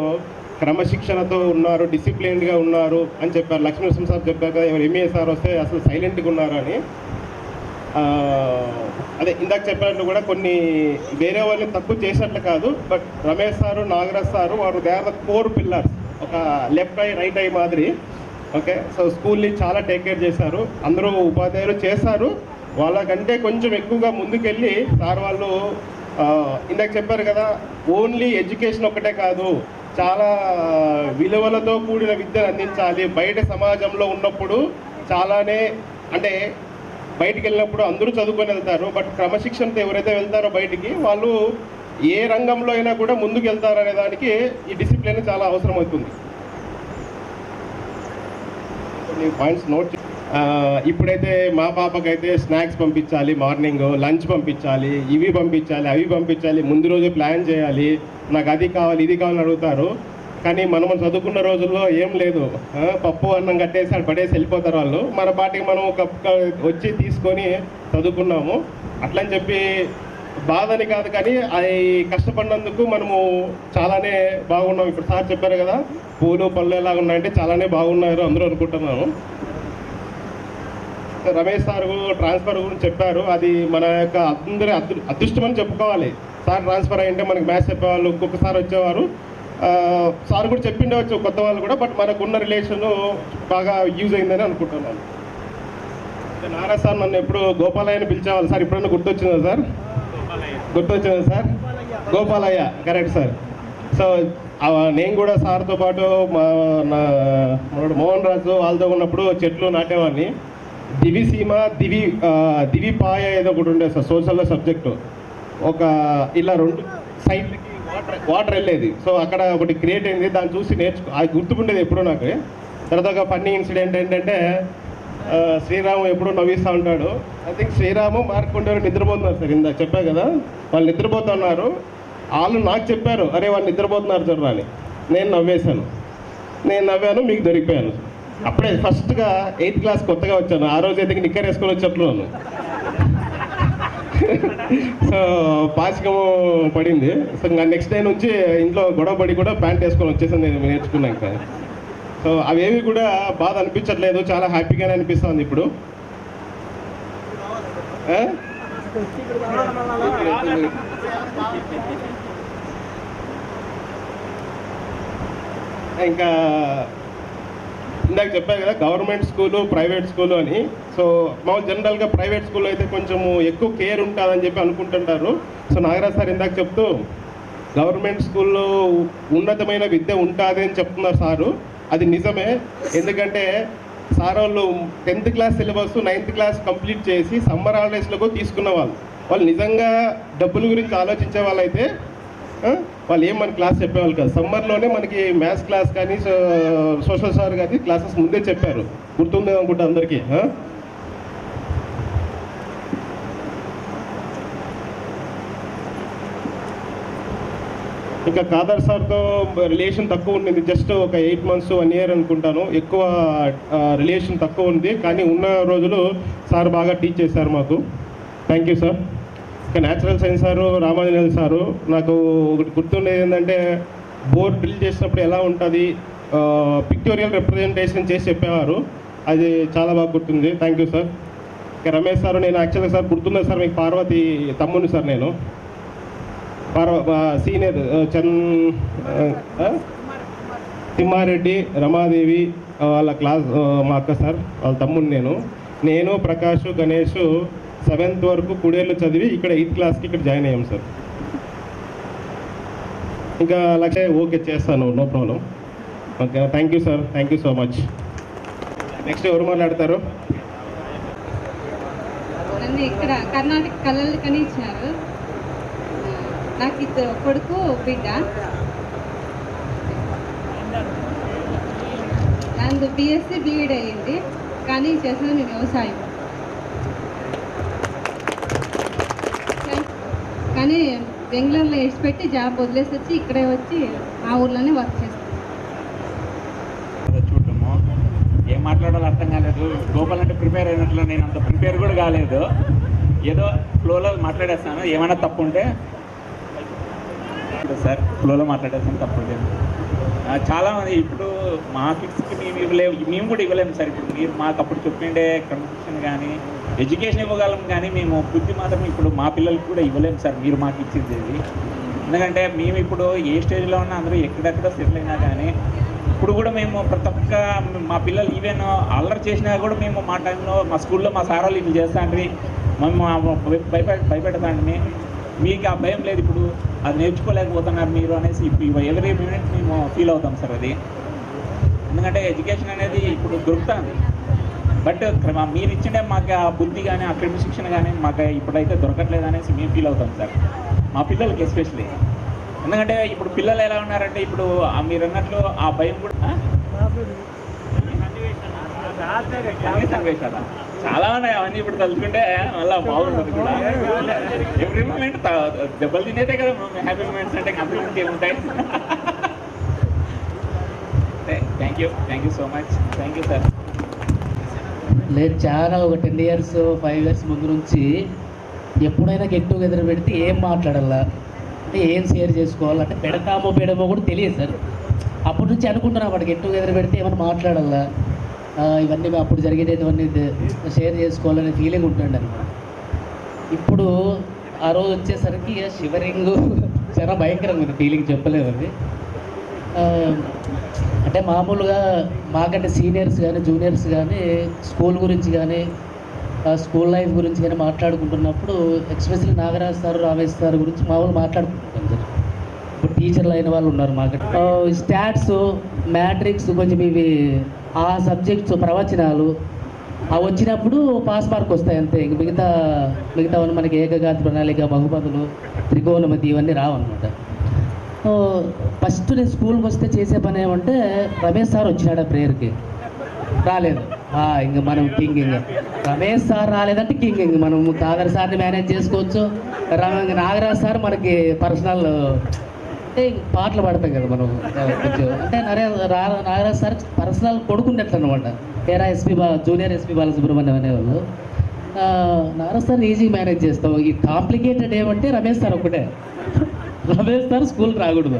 క్రమశిక్షణతో ఉన్నారు, డిసిప్లిన్డ్గా ఉన్నారు అని చెప్పారు. లక్ష్మీనరసింహ సార్ చెప్పారు కదా, ఎవరు ఎంఏ సార్ వస్తే అసలు సైలెంట్గా ఉన్నారు అని. అదే ఇందాక చెప్పినట్లు కూడా కొన్ని వేరే వాళ్ళని తక్కువ చేసినట్లు కాదు, but Ramesh sir, Nagaraj sir, వారు they are the core pillars. ఒక లెఫ్ట్ ఐ రైట్ ఐ మాదిరి. ఓకే, సో స్కూల్ని చాలా టేక్ కేర్ చేశారు. అందరూ ఉపాధ్యాయులు చేశారు. వాళ్ళకంటే కొంచెం ఎక్కువగా ముందుకెళ్ళి సార్ వాళ్ళు ఇందాక చెప్పారు కదా, ఓన్లీ ఎడ్యుకేషన్ ఒక్కటే కాదు, చాలా విలువలతో కూడిన విద్యను అందించాలి. బయట సమాజంలో ఉన్నప్పుడు చాలానే అంటే బయటికి వెళ్ళినప్పుడు అందరూ చదువుకొని వెళ్తారు, బట్ క్రమశిక్షణతో ఎవరైతే వెళ్తారో బయటికి వాళ్ళు ఏ రంగంలో అయినా కూడా ముందుకు వెళ్తారనే దానికి ఈ డిసిప్లిన్ చాలా అవసరం అవుతుంది. కొన్ని పాయింట్స్ నోట్. ఇప్పుడైతే మా పాపకైతే స్నాక్స్ పంపించాలి, మార్నింగ్ లంచ్ పంపించాలి, ఇవి పంపించాలి, అవి పంపించాలి, ముందు రోజే ప్లాన్ చేయాలి, నాకు అది కావాలి ఇది కావాలని అడుగుతారు. కానీ మనం చదువుకున్న రోజుల్లో ఏం లేదు, పప్పు అన్నం కట్టేసి పడేసి వెళ్ళిపోతారు వాళ్ళు. మన పాటికి మనం ఒక వచ్చి తీసుకొని చదువుకున్నాము. అట్లని చెప్పి బాధని కాదు, కానీ అది కష్టపడినందుకు మనము చాలానే బాగున్నాం. ఇప్పుడు సార్ చెప్పారు కదా పూలు పళ్ళు ఎలా ఉన్నాయంటే చాలానే బాగున్నారు అందరూ అనుకుంటున్నాను. రమేష్ సార్ ట్రాన్స్ఫర్ గురించి చెప్పారు, అది మన యొక్క అందరి అదృష్టం అని చెప్పుకోవాలి. సార్ ట్రాన్స్ఫర్ అయ్యింటే మనకి మ్యాథ్స్ చెప్పేవాళ్ళు ఇంకొకసారి వచ్చేవారు. సార్ కూడా చెప్పిండవచ్చు కొత్త వాళ్ళు కూడా, బట్ మనకున్న రిలేషన్ బాగా యూజ్ అయిందని అనుకుంటున్నాను. నారా సార్ నన్ను ఎప్పుడు గోపాలయ్య అని పిలిచేవాళ్ళు సార్, ఎప్పుడన్నా గుర్తొచ్చిందా సార్? గుర్తొచ్చిందా sir? Gopalaiah, correct sir. So నేను కూడా సార్తో పాటు మోహన్ రాజు వాళ్ళతో ఉన్నప్పుడు చెట్లు నాటేవాడిని. దివిసీమ దివిపాయ ఏదో ఒకటి ఉండే సార్ సోషల్లో సబ్జెక్టు. ఒక ఇలా 2 సైడ్లకి వాటర్ వెళ్ళేది. సో అక్కడ ఒకటి క్రియేట్ అయింది, దాన్ని చూసి అది గుర్తుకుండేది ఎప్పుడూ నాకు. తర్వాత ఒక ఫన్నీ ఇన్సిడెంట్ ఏంటంటే శ్రీరాము ఎప్పుడూ నవ్విస్తూ ఉంటాడు. ఐ థింక్ శ్రీరాము మార్కండేయుడు నిద్రపోతున్నారు సార్, ఇందాక చెప్పా కదా వాళ్ళు నిద్రపోతున్నారు. వాళ్ళు నాకు చెప్పారు అరే వాళ్ళు నిద్రపోతున్నారు చూడరా అని. నేను నవ్వాను, మీకు దొరికిపోయాను. అప్పుడే ఫస్ట్గా 8th క్లాస్ కొత్తగా వచ్చాను. ఆ రోజు అయితే నిక్కర్ వేసుకొని వచ్చేట్లున్నాను. సో పాచికము పడింది. సో ఇంకా నెక్స్ట్ డే నుంచి ఇంట్లో గొడవ పడి కూడా ప్యాంట్ వేసుకొని వచ్చేసాను నేను నేర్చుకున్నాక. సో అవేవి కూడా బాధ అనిపించట్లేదు, చాలా హ్యాపీగానే అనిపిస్తుంది ఇప్పుడు. ఇంకా ఇందాక చెప్పాను కదా గవర్నమెంట్ స్కూలు ప్రైవేట్ స్కూలు అని. సో మామూలు జనరల్గా ప్రైవేట్ స్కూల్లో అయితే కొంచెము ఎక్కువ కేర్ ఉంటుందని చెప్పి అనుకుంటుంటారు. సో నాగరాజ్ సార్ ఇందాక చెప్తూ గవర్నమెంట్ స్కూల్లో ఉన్నతమైన విద్య ఉంటుంది అని చెప్తున్నారు సారు. అది నిజమే, ఎందుకంటే సార్ వాళ్ళు 10th class syllabus 9th class complete చేసి సమ్మర్ హాలిడేస్లో తీసుకున్న వాళ్ళు నిజంగా డబ్బుల గురించి ఆలోచించే వాళ్ళైతే వాళ్ళు ఏం మన క్లాస్ చెప్పేవాళ్ళు కాదు. సమ్మర్లోనే మనకి మ్యాథ్స్ క్లాస్ కానీ సోషల్ సార్ కానీ క్లాసెస్ ముందే చెప్పారు, గుర్తుంది అనుకుంటా అందరికీ. ఇంకా కాదర్ సార్తో రిలేషన్ తక్కువ ఉండింది, జస్ట్ ఒక 8 months 1 year అనుకుంటాను. ఎక్కువ రిలేషన్ తక్కువ ఉంది, కానీ ఉన్న రోజులు సార్ బాగా టీచ్ చేశారు మాకు. Thank you sir. ఇంకా natural science sir Ramanjaneyulu sir నాకు ఒకటి గుర్తుండేది ఏంటంటే బోర్డ్ డ్రిల్ చేసినప్పుడు ఎలా ఉంటుంది పిక్టోరియల్ రిప్రజెంటేషన్ చేసి చెప్పేవారు, అది చాలా బాగా గుర్తుంది. Thank you sir. ఇంకా రమేష్ సార్ నేను యాక్చువల్గా సార్ గుర్తుందా సార్ మీకు పార్వతి తమ్ముని సార్, నేను సీనియర్ తిమ్మారెడ్డి రమాదేవి వాళ్ళ క్లాస్ మా అక్క సార్, వాళ్ళ తమ్ముని నేను ప్రకాష్ గణేష్ 7th వరకు కుడేళ్ళు చదివి ఇక్కడ 8th క్లాస్కి ఇక్కడ జాయిన్ అయ్యాం సార్. ఇంకా లక్ష ఓకే చేస్తాను, no problem. Okay thank you sir, thank you so much. Next ఎవరు మాట్లాడతారు? నన్ను ఇక్కడ కర్ణాటక కళలు కని ఇచ్చినారు. నాకు ఇద్దరు కొడుకు బిడ్డ. nandu BSc BEd అయ్యింది, కానీ చేసేది వ్యవసాయం. కానీ బెంగళూరులో ఇడిచిపెట్టి జాబ్ వదిలేసి వచ్చి ఇక్కడే వచ్చి ఆ ఊర్లోనే వర్క్ చేస్తాను. చూడటము ఏం మాట్లాడాలో అర్థం కాలేదు. గోపాల్ అంటే ప్రిపేర్ అయినట్లు, నేను అంత ప్రిపేర్ కూడా కాలేదు, ఏదో ఫ్లోలో మాట్లాడేస్తాను. ఏమైనా తప్పు ఉంటే సార్ ఫ్లోలో మాట్లాడేస్తాను, తప్పు ఉంటే. చాలామంది ఇప్పుడు మా కిడ్స్కి మేము కూడా ఇవ్వలేము సార్. ఇప్పుడు మీరు మాకు అప్పుడు చెప్పిండే కన్ఫ్యూషన్ కానీ ఎడ్యుకేషన్ ఇవ్వగలం, కానీ మేము బుద్ధి మాత్రం ఇప్పుడు మా పిల్లలకి కూడా ఇవ్వలేము సార్ మీరు మాకు ఇచ్చేది. ఎందుకంటే మేము ఇప్పుడు ఏ స్టేజ్లో ఉన్నా అందరూ ఎక్కడెక్కడ సెటిల్ అయినా కానీ ఇప్పుడు కూడా మేము ప్రతి ఒక్క మా పిల్లలు ఈవెన్ అల్లరి చేసినా కూడా మేము మా టైంలో మా స్కూల్లో మా సార్ వాళ్ళు ఇట్లా చేస్తాండ్రి, మేము భయపెడతాండి. మీకు ఆ భయం లేదు, ఇప్పుడు అది నేర్చుకోలేకపోతున్నారు మీరు అనేసి ఇప్పుడు ఎవ్రీ మినిట్ మేము ఫీల్ అవుతాం సార్. అది ఎందుకంటే ఎడ్యుకేషన్ అనేది ఇప్పుడు దొరుకుతుంది. బట్ మీరు ఇచ్చిన మాకు ఆ బుద్ధి కానీ ఆ క్రమశిక్షణ కానీ మాకు ఇప్పుడైతే దొరకట్లేదు అనేసి మేము ఫీల్ అవుతాం సార్, మా పిల్లలకి ఎస్పెషలీ. ఎందుకంటే ఇప్పుడు పిల్లలు ఎలా ఉన్నారంటే ఇప్పుడు మీరు అన్నట్లు ఆ భయం కూడా సన్నివేశాలు చాలా ఉన్నాయి, అవన్నీ ఇప్పుడు తలుచుకుంటే మళ్ళీ బాగుంటుంది కూడా. ఎవ్రీ మూమెంట్ దెబ్బలు తినేదే కదా హ్యాపీ మూమెంట్స్ అంటే, కంప్లీట్ ఏముంటాయి. Thank you so much. Thank you sir. లేదు, చాలా ఒక 10 years 5 years ముందు నుంచి ఎప్పుడైనా గెట్ టుగెదర్ పెడితే ఏం మాట్లాడాలా అంటే ఏం షేర్ చేసుకోవాలంటే పెడతామో పెడమో కూడా తెలియదు సార్. అప్పటి నుంచి అనుకుంటున్నాం అక్కడ గెట్ టుగెదర్ పెడితే ఏమైనా మాట్లాడాలా, ఇవన్నీ అప్పుడు జరిగేటటువంటి షేర్ చేసుకోవాలనే ఫీలింగ్ ఉంటుండే అనమాట. ఇప్పుడు ఆ రోజు వచ్చేసరికి షివరింగ్ చాలా భయంకరంగా ఉంది ఫీలింగ్, చెప్పలేదు అది. అంటే మామూలుగా మాకంటే సీనియర్స్ కానీ జూనియర్స్ కానీ స్కూల్ గురించి కానీ స్కూల్ లైఫ్ గురించి కానీ మాట్లాడుకుంటున్నప్పుడు especially Nagaraj sir Ramesh sir గురించి మామూలు మాట్లాడుకుంటున్నాం సార్. ఇప్పుడు టీచర్లు అయిన వాళ్ళు ఉన్నారు మాకు. స్టాట్స్ మ్యాట్రిక్స్ కొంచెం ఇవి ఆ సబ్జెక్ట్స్ ప్రవచనాలు అవి వచ్చినప్పుడు పాస్ మార్క్ వస్తాయి అంతే. ఇంక మిగతావన్నీ మనకి ఏకఘాతి ప్రణాళిక బహుపదులు త్రికోణమితి ఇవన్నీ రావన్నమాట. ఫస్ట్ నేను స్కూల్కి వస్తే చేసే పని ఏమంటే రమేష్ సార్ వచ్చినాడు ఆ ప్రేయర్కి, రాలేదు ఇంక మనం కింగ్. ఇంక రమేష్ సార్ రాలేదంటే కింగ్. ఇంక మనం కాదర్ సార్ని మేనేజ్ చేసుకోవచ్చు. నాగరాజ్ సార్ మనకి పర్సనల్ అంటే పాటలు పాడతాం కదా మనం కొంచెం, అంటే నాగరాజ్ సార్ పర్సనల్ కొడుకున్నట్లు అనమాట. జూనియర్ ఎస్పీ బాలసుబ్రహ్మణ్యం అనేవాళ్ళు. నాగరాజ్ సార్ ఈజీ మేనేజ్ చేస్తాం. ఈ కాంప్లికేటెడ్ ఏమంటే రమేష్ సార్ ఒకటే. రమేష్ సార్ స్కూల్కి రాకూడదు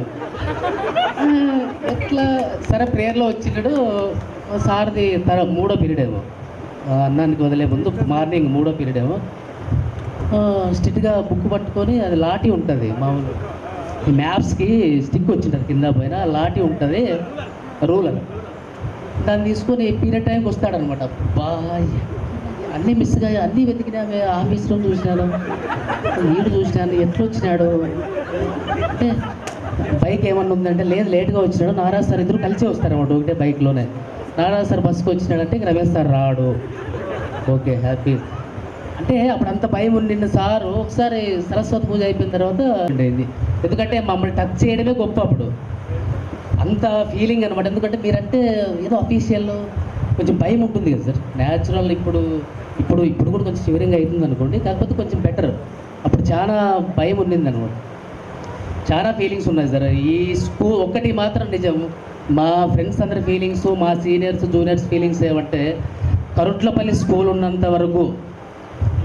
ఎట్లా సరే ప్రేయర్లో వచ్చినాడు. సార్ది మూడో పీరియడ్ ఏమో, అన్నానికి వదిలే ముందు మార్నింగ్ మూడో పీరియడ్ ఏమో, స్ట్రిక్ట్గా బుక్ పట్టుకొని అది లాఠీ ఉంటుంది మామూలు ఈ మ్యాప్స్కి స్టిక్ వచ్చింటుంది కింద పైన లాఠీ ఉంటుంది రూలర్, దాన్ని తీసుకొని పీరియడ్ టైంకి వస్తాడనమాట. బాయ్ అన్నీ మిస్గా అన్నీ వెతికినామే, ఆఫీస్లో చూసినాను, వీడు చూసినాను, ఎట్లా వచ్చినాడు అంటే బైక్ ఏమన్నా ఉందంటే లేదు లేట్గా వచ్చినాడు. నారాజ్ సార్ ఇద్దరు కలిసి వస్తారన్నమాట ఒకటే బైక్లోనే. నారాజ్ సార్ బస్సుకు వచ్చినాడంటే ఇంక రమేష్ సార్ రాడు. ఓకే హ్యాపీ అంటే అప్పుడు అంత భయం ఉండింది సారు. ఒకసారి సరస్వతి పూజ అయిపోయిన తర్వాత ఉండేది, ఎందుకంటే మమ్మల్ని టచ్ చేయడమే గొప్ప అప్పుడు, అంత ఫీలింగ్ అనమాట. ఎందుకంటే మీరంటే ఏదో అఫీషియల్ కొంచెం భయం ఉంటుంది కదా సార్. న్యాచురల్ ఇప్పుడు కూడా కొంచెం షివరింగ్ అవుతుంది అనుకోండి, కాకపోతే కొంచెం బెటర్. అప్పుడు చాలా భయం ఉండింది అనమాట, చాలా ఫీలింగ్స్ ఉన్నాయి సార్. ఈ స్కూల్ ఒక్కటి మాత్రం నిజం, మా ఫ్రెండ్స్ అందరి ఫీలింగ్స్, మా సీనియర్స్ జూనియర్స్ ఫీలింగ్స్ ఏమంటే కరుట్లపల్లి స్కూల్ ఉన్నంత వరకు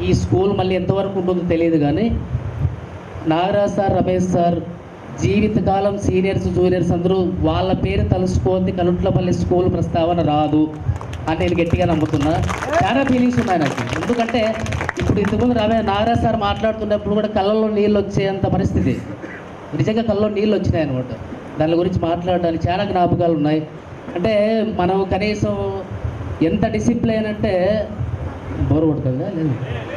ఈ స్కూల్ మళ్ళీ ఎంతవరకు ఉంటుందో తెలియదు, కానీ నాగరాజ్ సార్ రమేష్ సార్ జీవితకాలం సీనియర్స్ జూనియర్స్ అందరూ వాళ్ళ పేరు తలుసుకోండి కనుట్లపల్లి స్కూల్ ప్రస్తావన రాదు అని నేను గట్టిగా నమ్ముతున్నా. చాలా ఫీలింగ్స్ ఉన్నాయి నాకు. ఎందుకంటే ఇప్పుడు ఇంతకుముందు నాగరాజ్ సార్ మాట్లాడుతున్నప్పుడు కూడా కళ్ళల్లో నీళ్ళు వచ్చేంత పరిస్థితి, నిజంగా కళ్ళలో నీళ్ళు వచ్చినాయి అనమాట. దాని గురించి మాట్లాడడానికి చాలా జ్ఞాపకాలు ఉన్నాయి. అంటే మనం కనీసం ఎంత డిసిప్లైన్ అంటే బోర్ కొడుతుందా లేదు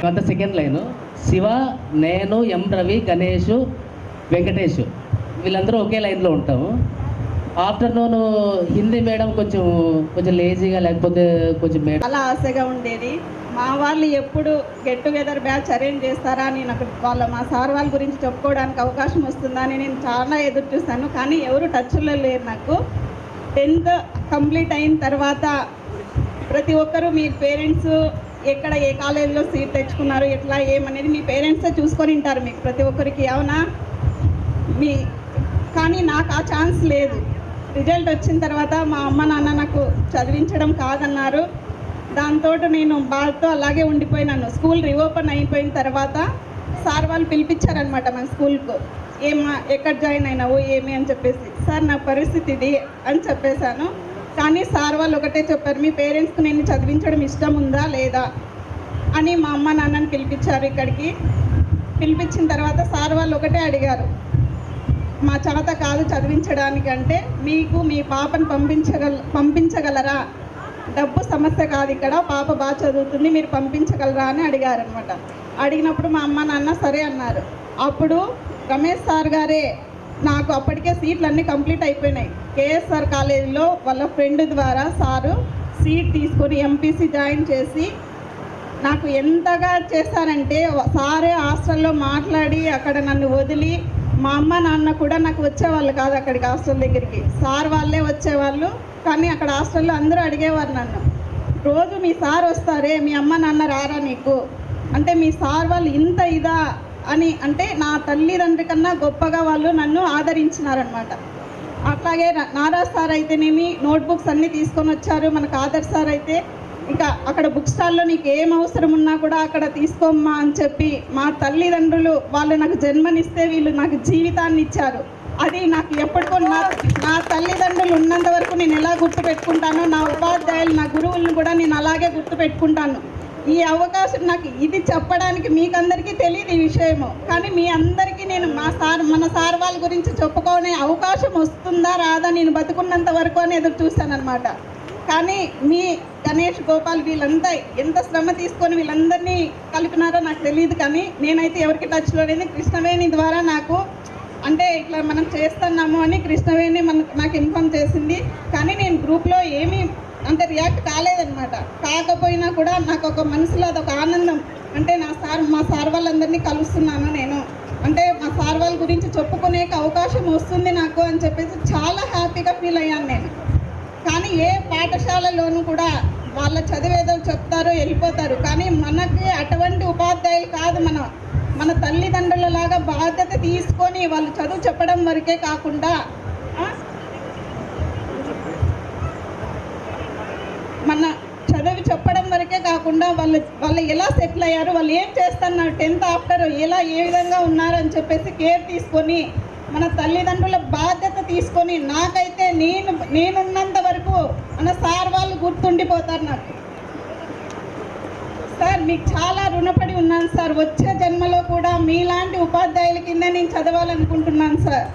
అంత. సెకండ్ లైను శివ, నేను, ఎం రవి, గణేష్, వెంకటేష్ వీళ్ళందరూ ఒకే లైన్లో ఉంటాము. ఆఫ్టర్నూన్ హిందీ మేడం కొంచెం లేజీగా లేకపోతే కొంచెం మేడం చాలా ఆశగా ఉండేది. మా వాళ్ళు ఎప్పుడు గెట్ టుగెదర్ బ్యాచ్ అరేంజ్ చేస్తారా అని నాకు మా సార్ వాళ్ళ గురించి చెప్పుకోవడానికి అవకాశం వస్తుందా అని నేను చాలా ఎదురు చూస్తాను, కానీ ఎవరు టచ్లో లేరు నాకు. 10th కంప్లీట్ అయిన తర్వాత ప్రతి ఒక్కరూ మీ పేరెంట్స్ ఎక్కడ ఏ కాలేజీలో సీట్ తెచ్చుకున్నారు ఎట్లా ఏమనేది మీ పేరెంట్సే చూసుకొని ఉంటారు మీకు ప్రతి ఒక్కరికి, అవునా? కానీ నాకు ఆ ఛాన్స్ లేదు. రిజల్ట్ వచ్చిన తర్వాత మా అమ్మ నాన్న నాకు చదివించడం కాదన్నారు. దాంతో నేను బాధతో అలాగే ఉండిపోయినాను. స్కూల్ రీఓపెన్ అయిపోయిన తర్వాత సార్ వాళ్ళు పిలిపించారనమాట మన స్కూల్కు. ఎక్కడ జాయిన్ అయినావు ఏమి అని చెప్పేసి, సార్ నా పరిస్థితి ఇది అని చెప్పేశాను. కానీ సార్ వాళ్ళు ఒకటే చెప్పారు, మీ పేరెంట్స్కి నేను చదివించడం ఇష్టం ఉందా లేదా అని మా అమ్మ నాన్నని పిలిపించారు ఇక్కడికి. పిలిపించిన తర్వాత సార్ వాళ్ళు ఒకటే అడిగారు, మా చేత కాదు చదివించడానికి అంటే మీకు మీ పాపను పంపించగలరా, డబ్బు సమస్య కాదు ఇక్కడ, పాప బాగా చదువుతుంది, మీరు పంపించగలరా అని అడిగారనమాట. అడిగినప్పుడు మా అమ్మ నాన్న సరే అన్నారు. అప్పుడు రమేష్ సార్ గారే నాకు అప్పటికే సీట్లు అన్నీ కంప్లీట్ అయిపోయినాయి. కేఎస్ఆర్ కాలేజీలో వాళ్ళ ఫ్రెండ్ ద్వారా సారు సీట్ తీసుకొని ఎంపీసీ జాయిన్ చేసి నాకు ఎంతగా చేశారంటే సారే హాస్టల్లో మాట్లాడి అక్కడ నన్ను వదిలి మా అమ్మ నాన్న కూడా నాకు వచ్చేవాళ్ళు కాదు అక్కడికి హాస్టల్ దగ్గరికి, సార్ వాళ్ళే వచ్చేవాళ్ళు. కానీ అక్కడ హాస్టల్లో అందరూ అడిగేవారు నన్ను, రోజు మీ సార్ వస్తారే మీ అమ్మ నాన్న రారా నీకు అంటే మీ సార్ వాళ్ళు ఇంత ఇదా అని, అంటే నా తల్లిదండ్రి కన్నా గొప్పగా వాళ్ళు నన్ను ఆదరించినారనమాట. అట్లాగే నారాజ్ సార్ అయితేనేమి నోట్బుక్స్ అన్నీ తీసుకొని వచ్చారు. మనకు ఆదర్శ్ సార్ అయితే ఇంకా అక్కడ బుక్ స్టాల్లో నీకు ఏం అవసరం ఉన్నా కూడా అక్కడ తీసుకోమ్మా అని చెప్పి మా తల్లిదండ్రులు వాళ్ళు నాకు జన్మనిస్తే వీళ్ళు నాకు జీవితాన్ని ఇచ్చారు. అది నాకు ఎప్పటికో నా తల్లిదండ్రులు ఉన్నంత వరకు నేను ఎలా గుర్తుపెట్టుకుంటానో నా ఉపాధ్యాయులు నా గురువులను కూడా నేను అలాగే గుర్తుపెట్టుకుంటాను. ఈ అవకాశం నాకు ఇది చెప్పడానికి మీకందరికీ తెలియదు ఈ విషయము, కానీ మీ అందరికీ నేను మన సార్ వాళ్ళ గురించి చెప్పుకునే అవకాశం వస్తుందా రాదా నేను బతుకున్నంత వరకు అని ఎదురు చూస్తాను అనమాట. కానీ మీ గణేష్ గోపాల్ వీళ్ళంతా ఎంత శ్రమ తీసుకొని వీళ్ళందరినీ కలిపినారో నాకు తెలియదు. కానీ నేనైతే ఎవరికి టచ్లో లేదు. కృష్ణవేణి ద్వారా నాకు అంటే ఇట్లా మనం చేస్తున్నాము అని కృష్ణవేణి నాకు ఇన్ఫామ్ చేసింది. కానీ నేను గ్రూప్లో ఏమీ అంటే రియాక్ట్ కాలేదనమాట. కాకపోయినా కూడా నాకు ఒక మనసులో అదొక ఆనందం, అంటే మా సార్ వాళ్ళందరినీ కలుస్తున్నాను నేను, అంటే మా సార్ వాళ్ళ గురించి చెప్పుకునే అవకాశం వస్తుంది నాకు అని చెప్పేసి చాలా హ్యాపీగా ఫీల్ అయ్యాను నేను. కానీ ఏ పాఠశాలలోనూ కూడా వాళ్ళ చదివేదో చెప్తారో వెళ్ళిపోతారు, కానీ మనకి అటువంటి ఉపాధ్యాయులు కాదు. మన తల్లిదండ్రులలాగా బాధ్యత తీసుకొని వాళ్ళు చదువు చెప్పడం వరకే కాకుండా మన చదువు చెప్పడం వరకే కాకుండా వాళ్ళు ఎలా సెటిల్ అయ్యారు, వాళ్ళు ఏం చేస్తున్నారు, 10th ఆఫ్టర్ ఏ విధంగా ఉన్నారు అని చెప్పేసి కేర్ తీసుకొని మన తల్లిదండ్రుల బాధ్యత తీసుకొని నాకైతే నేనున్నంత వరకు మన సార్ వాళ్ళు గుర్తుండిపోతారు నాకు. సార్ మీకు చాలా రుణపడి ఉన్నాను సార్. వచ్చే జన్మలో కూడా మీలాంటి ఉపాధ్యాయుల కింద నేను చదవాలనుకుంటున్నాను సార్.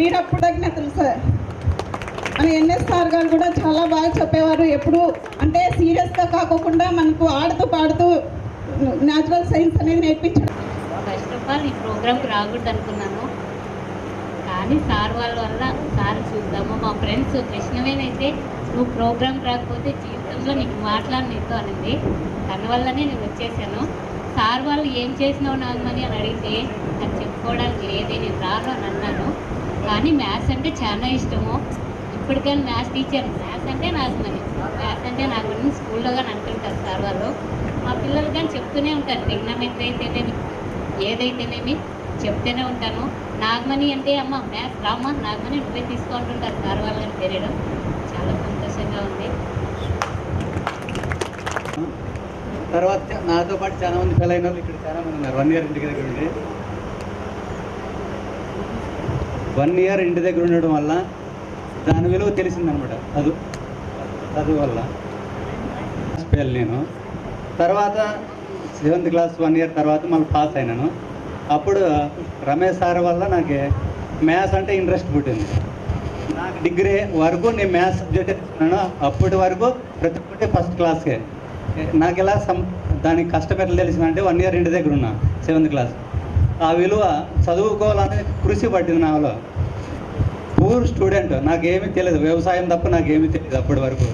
మీరు అప్పుడు తగినతులు సార్. మన ఎన్ఎస్ సార్ గారు కూడా చాలా బాగా చెప్పేవారు. ఎప్పుడు అంటే సీరియస్గా కాకుండా మనకు ఆడుతూ పాడుతూ న్యాచురల్ సైన్స్ అనేది నేర్పించడం. ఫస్ట్ ఆఫ్ ఆల్ ఈ ప్రోగ్రామ్కి రాకూడదు అనుకున్నాను, కానీ సార్ వాళ్ళ వల్ల సార్ చూద్దాము. మా ఫ్రెండ్స్ కృష్ణవేణి అయితే నువ్వు ప్రోగ్రామ్కి రాకపోతే జీవితంలో నీకు మాట్లాడనీతో అనింది. తన వల్లనే నేను వచ్చేసాను. సార్ వాళ్ళు ఏం చేసినావు నాగమని అని అడిగితే నాకు చెప్పుకోవడానికి లేదే, నేను రాను అని అన్నాను. కానీ మ్యాథ్స్ అంటే చాలా ఇష్టము. ఇప్పటికైనా మ్యాథ్స్ టీచర్, మ్యాథ్స్ అంటే నాగమని, మ్యాథ్స్ అంటే నాగమని స్కూల్లో కానీ అంటుంటారు సార్ వాళ్ళు. మా పిల్లలు కానీ చెప్తూనే ఉంటారు, ట్రిగ్నోమెట్రీ అయితేనేమి ఏదైతేనేమి చెప్తూనే ఉంటాను. నాగమణి అంటే అమ్మ మ్యాథ్స్ రామ్మా నాగమణి నువ్వే తీసుకుంటుంటారు సార్ వాళ్ళని తెలియడం చాలా సంతోషంగా ఉంది. తర్వాత నాతో పాటు చాలా మంది ఫెయిల్ అయిన వాళ్ళు ఇక్కడ చాలా మంది ఉన్నారు. 1 year ఇంటి దగ్గర ఉండి 1 year ఇంటి దగ్గర ఉండడం వల్ల దాని విలువ తెలిసిందనమాట. చదువు వల్ల ఫెయిల్ నేను. తర్వాత 7th class 1 year తర్వాత మళ్ళీ పాస్ అయినాను. అప్పుడు రమేష్ సార్ వల్ల నాకు మ్యాథ్స్ అంటే ఇంట్రెస్ట్ పుట్టింది. నాకు డిగ్రీ వరకు నేను మ్యాథ్స్ సబ్జెక్ట్ తీసుకున్నాను. అప్పటి వరకు ప్రతి ఒక్కటి ఫస్ట్ క్లాస్కే. నాకు ఎలా దానికి కష్టం ఎట్లా తెలిసిందంటే 1 year ఇంటి దగ్గర ఉన్నా 7th class. ఆ విలువ చదువుకోవాలనే కృషి పట్టింది నాలో. పూర్ స్టూడెంట్, నాకేమీ తెలియదు, వ్యవసాయం తప్ప నాకేమీ తెలియదు అప్పటి వరకు.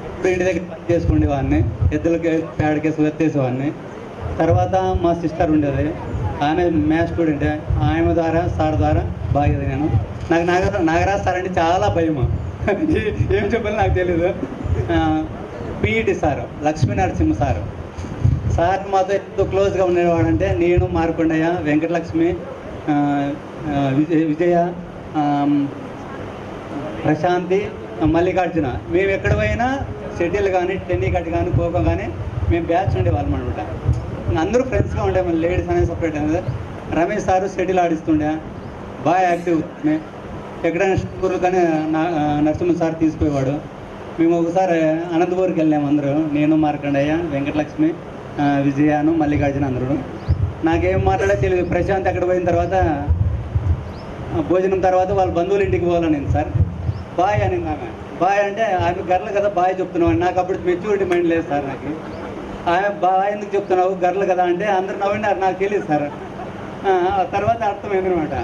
ఇప్పుడు ఇంటి దగ్గర పని చేసుకునేవాడిని, ఎద్దులకి పేడకేసి ఎత్తేసేవాడిని. తర్వాత మా సిస్టర్ ఉండేది, ఆమె మ్యాథ్స్ స్టూడెంట్. ఆమె ద్వారా సార్ ద్వారా బాగా చదివాను. నాకు నాగరాజ్ సార్ అంటే చాలా భయము, ఏం చెప్పాలి నాకు తెలీదు. PET sir Lakshmi Narasimha sir మాతో ఎంతో క్లోజ్గా ఉండేవాడంటే నేను, మార్కొండయ్య, వెంకటలక్ష్మి, విజయ, ప్రశాంతి, మల్లికార్జున, మేము ఎక్కడ పోయినా షటిల్ కానీ టెన్నికట్ కానీ ఖోఖో కానీ మేము బ్యాచ్ ఉండేవాళ్ళం అనమాట. అందరూ ఫ్రెండ్స్గా ఉండే, మళ్ళీ లేడీస్ అనేది సపరేట్ అనేది. రమేష్ సారు షటిల్ ఆడిస్తుండే, బాగా యాక్టివ్. ఎక్కడైనా స్కూల్ కానీ నరసింహ సార్ తీసుకుపోయేవాడు. మేము ఒకసారి అనంతపూర్కి వెళ్ళాము అందరూ, నేను, మార్కండయ్య, వెంకటలక్ష్మి, విజయాను, మల్లికార్జున అందరూ. నాకేం మాట్లాడే తెలియదు. ప్రశాంత్ అక్కడ పోయిన తర్వాత భోజనం తర్వాత వాళ్ళ బంధువుల ఇంటికి పోవాలని సార్ బాయ్ అని. ఆమె బాయ్ అంటే ఆమె గర్లు కదా బాయ్ చెప్తున్నావు. నాకు అప్పుడు మెచ్యూరిటీ మైండ్ లేదు సార్. నాకు ఆమె బాయ్ ఎందుకు చెప్తున్నావు గర్లు కదా అంటే అందరు నవ్వినారు, నాకు తెలియదు సార్. తర్వాత అర్థమైంది అనమాట,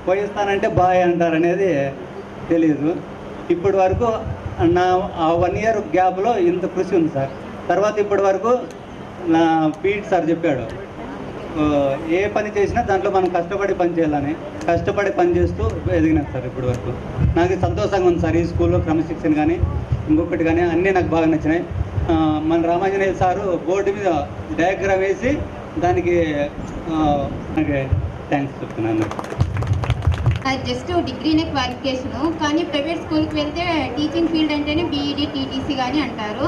పోయిస్తానంటే బాయ్ అంటారు అనేది తెలియదు. ఇప్పటి వరకు నా ఆ 1 ఇయర్ గ్యాప్లో ఇంత కృషి ఉంది సార్. తర్వాత ఇప్పటి వరకు నా పీటీ సార్ చెప్పాడు, ఏ పని చేసినా దాంట్లో మనం కష్టపడి పని చేయాలని, కష్టపడి పని చేస్తూ ఎదిగినాను సార్ ఇప్పటి వరకు. నాకు సంతోషంగా ఉంది సార్. ఈ స్కూల్లో క్రమశిక్షణ కానీ ఇంకొకటి కానీ అన్నీ నాకు బాగా నచ్చినాయి. మన రామాంజనేయ సారు బోర్డు మీద డయాగ్రామ్ వేసి దానికి నాకు థ్యాంక్స్ చెప్తున్నాను. అది జస్ట్ డిగ్రీనే క్వాలిఫికేషను, కానీ ప్రైవేట్ స్కూల్కి వెళ్తే టీచింగ్ ఫీల్డ్ అంటేనే బీఈడీ టీటీసీ కానీ అంటారు.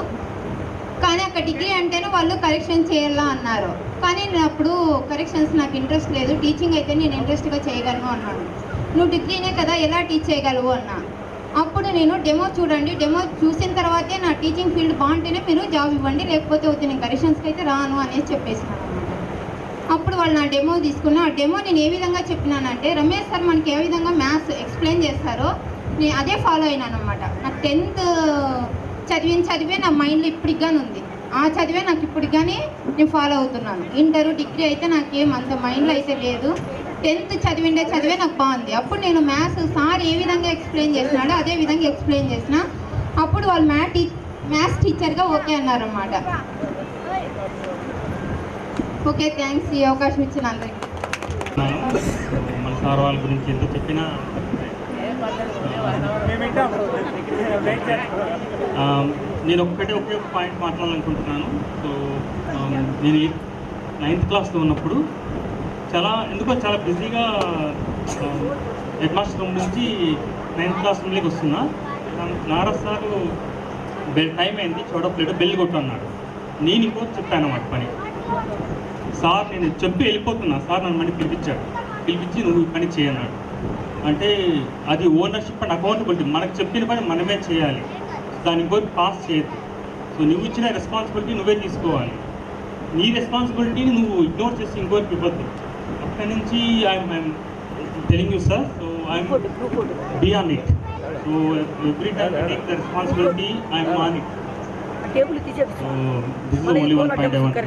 కానీ అక్కడ డిగ్రీ అంటేనే వాళ్ళు కరెక్షన్ చేయాలా అన్నారు. కానీ నేను అప్పుడు కరెక్షన్స్ నాకు ఇంట్రెస్ట్ లేదు, టీచింగ్ అయితే నేను ఇంట్రెస్ట్గా చేయగలను అన్నాను. నువ్వు డిగ్రీనే కదా ఎలా టీచ్ చేయగలవు అన్నా. అప్పుడు నేను డెమో చూడండి, డెమో చూసిన తర్వాతే నా టీచింగ్ ఫీల్డ్ బాగుంటేనే మీరు జాబ్ ఇవ్వండి, లేకపోతే వద్దు నేను కరెక్షన్స్కి అయితే రాను అనేసి చెప్పేసినాను అనమాట. అప్పుడు వాళ్ళు నా డెమో తీసుకున్నా. ఆ డెమో నేను ఏ విధంగా చెప్పినానంటే, రమేష్ సార్ మనకి ఏ విధంగా మ్యాథ్స్ ఎక్స్ప్లెయిన్ చేస్తారో నేను అదే ఫాలో అయినాను అనమాట. నాకు 10th చదివే నా మైండ్లో ఇప్పటికి కానీ ఉంది. ఆ చదివే నాకు ఇప్పటికి కానీ నేను ఫాలో అవుతున్నాను. ఇంటర్ డిగ్రీ అయితే నాకేం అంత మైండ్లో అయితే లేదు. 10th చదివే నాకు బాగుంది. అప్పుడు నేను మ్యాథ్స్ సార్ ఏ విధంగా ఎక్స్ప్లెయిన్ చేసినాడో అదే విధంగా ఎక్స్ప్లెయిన్ చేసిన. అప్పుడు వాళ్ళు మ్యాథ్స్ టీచర్గా ఓకే అన్నారన్నమాట. ఓకే, థ్యాంక్స్ ఈ అవకాశం ఇచ్చిన అందరికీ. మన సార్ వాళ్ళ గురించి ఎంత చెప్పినా నేను ఒకే పాయింట్ మాట్లాడాలనుకుంటున్నాను. సో నేను 9th క్లాస్లో ఉన్నప్పుడు చాలా బిజీగా హెడ్ మాస్టర్ రూమ్ నుంచి 9th క్లాస్ రూమ్లోకి వస్తున్నా. నారా సారు టైం అయింది, చూడట్లేదు, బెల్ కొట్టు అన్నాడు. నేను ఇంకో చెప్పాను అన్నమాట పని. సార్ నేను చెప్పి వెళ్ళిపోతున్నా, సార్ నన్ను మళ్ళీ పిలిపించి నువ్వు ఈ పని చేయన్నాడు. అంటే అది ఓనర్షిప్ అండ్ అకౌంటబిలిటీ. మనకు చెప్పిన పని మనమే చేయాలి, దాని ఇంకోటి పాస్ చేయద్దు. సో నువ్వు ఇచ్చిన రెస్పాన్సిబిలిటీ నువ్వే తీసుకోవాలి. నీ రెస్పాన్సిబిలిటీని నువ్వు ఇగ్నోర్ చేసి ఇంకోటి ఇవ్వద్దు. అక్కడి నుంచి I'm telling you sir, so I'm beyond it. So every time I take the responsibility, I'm on it. So this is only one point I want.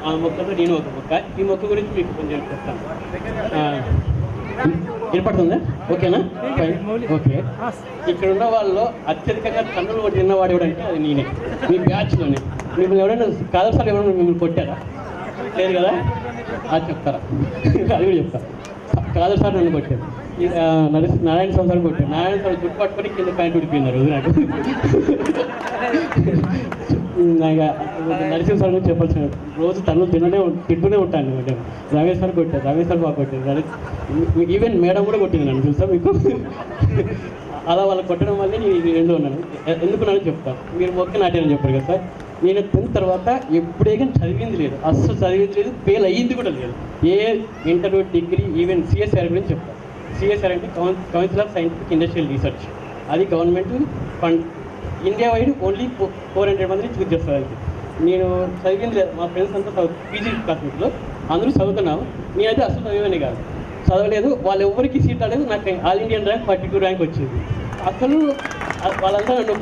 ఆ మొక్కతో నేను ఒక మొక్క, ఈ మొక్క గురించి మీకు కొంచెం చెప్తాను. వినపడుతుందా? ఓకేనా? ఓకే. ఇక్కడ ఉన్న వాళ్ళు అత్యధికంగా కన్నులు కొట్టి తిన్నవాడు ఎవడంటే అది నేనే, మీ బ్యాచ్లోనే. మిమ్మల్ని ఎవరైనా కాదర్సాలు ఎవరైనా మిమ్మల్ని కొట్టారా? లేదు కదా? అది చెప్తారా? అది కూడా చెప్తారా? కాదర్సాలు నన్ను కొట్టారు, నారాయణ సంవత్సరం కొట్టారు. నారాయణ సంవత్సరం జుట్టు పట్టుకొని కింద ప్యాంట్ ఉడిపోయినారు రోజు నాకు. నరసింహ సార్ గురించి చెప్పాల్సిన రోజు తను తింటూనే ఉంటాను. రమేష్ సార్ కొట్టారు, రమేష్ సార్ బాగా కొట్టారు. ఈవెన్ మేడం కూడా కొట్టింది నన్ను, తెలుసా మీకు? అలా వాళ్ళు కొట్టడం వల్లే నేను ఈ రెండో ఉన్నాను. ఎందుకున్నానో చెప్తాను. మీరు మొక్క నాటారని చెప్పారు కదా సార్. నేను 10th తర్వాత ఎప్పుడే కానీ చదివింది లేదు, అస్సలు చదివింది లేదు, ఫెయిల్ అయ్యింది కూడా లేదు. ఏ ఇంటర్, డిగ్రీ, ఈవెన్ సిఎస్ఆర్ గురించి చెప్తాను. సిఎస్ఆర్ అంటే council of scientific industrial research. అది government fund. India wide only 400 మందిని చూస్ చేస్తారు. నేను చదివింది లేదు, మా ఫ్రెండ్స్ అంతా పీజీ క్లాస్మేట్లో అందరూ చదువుతున్నాము. నేనైతే అసలు చదివేనే కాదు, చదవలేదు. వాళ్ళు ఎవరికి సీట్ రాలేదు. నాకు ఆల్ ఇండియన్ ర్యాంక్ 42 ర్యాంక్ వచ్చింది. అసలు వాళ్ళంతా నన్ను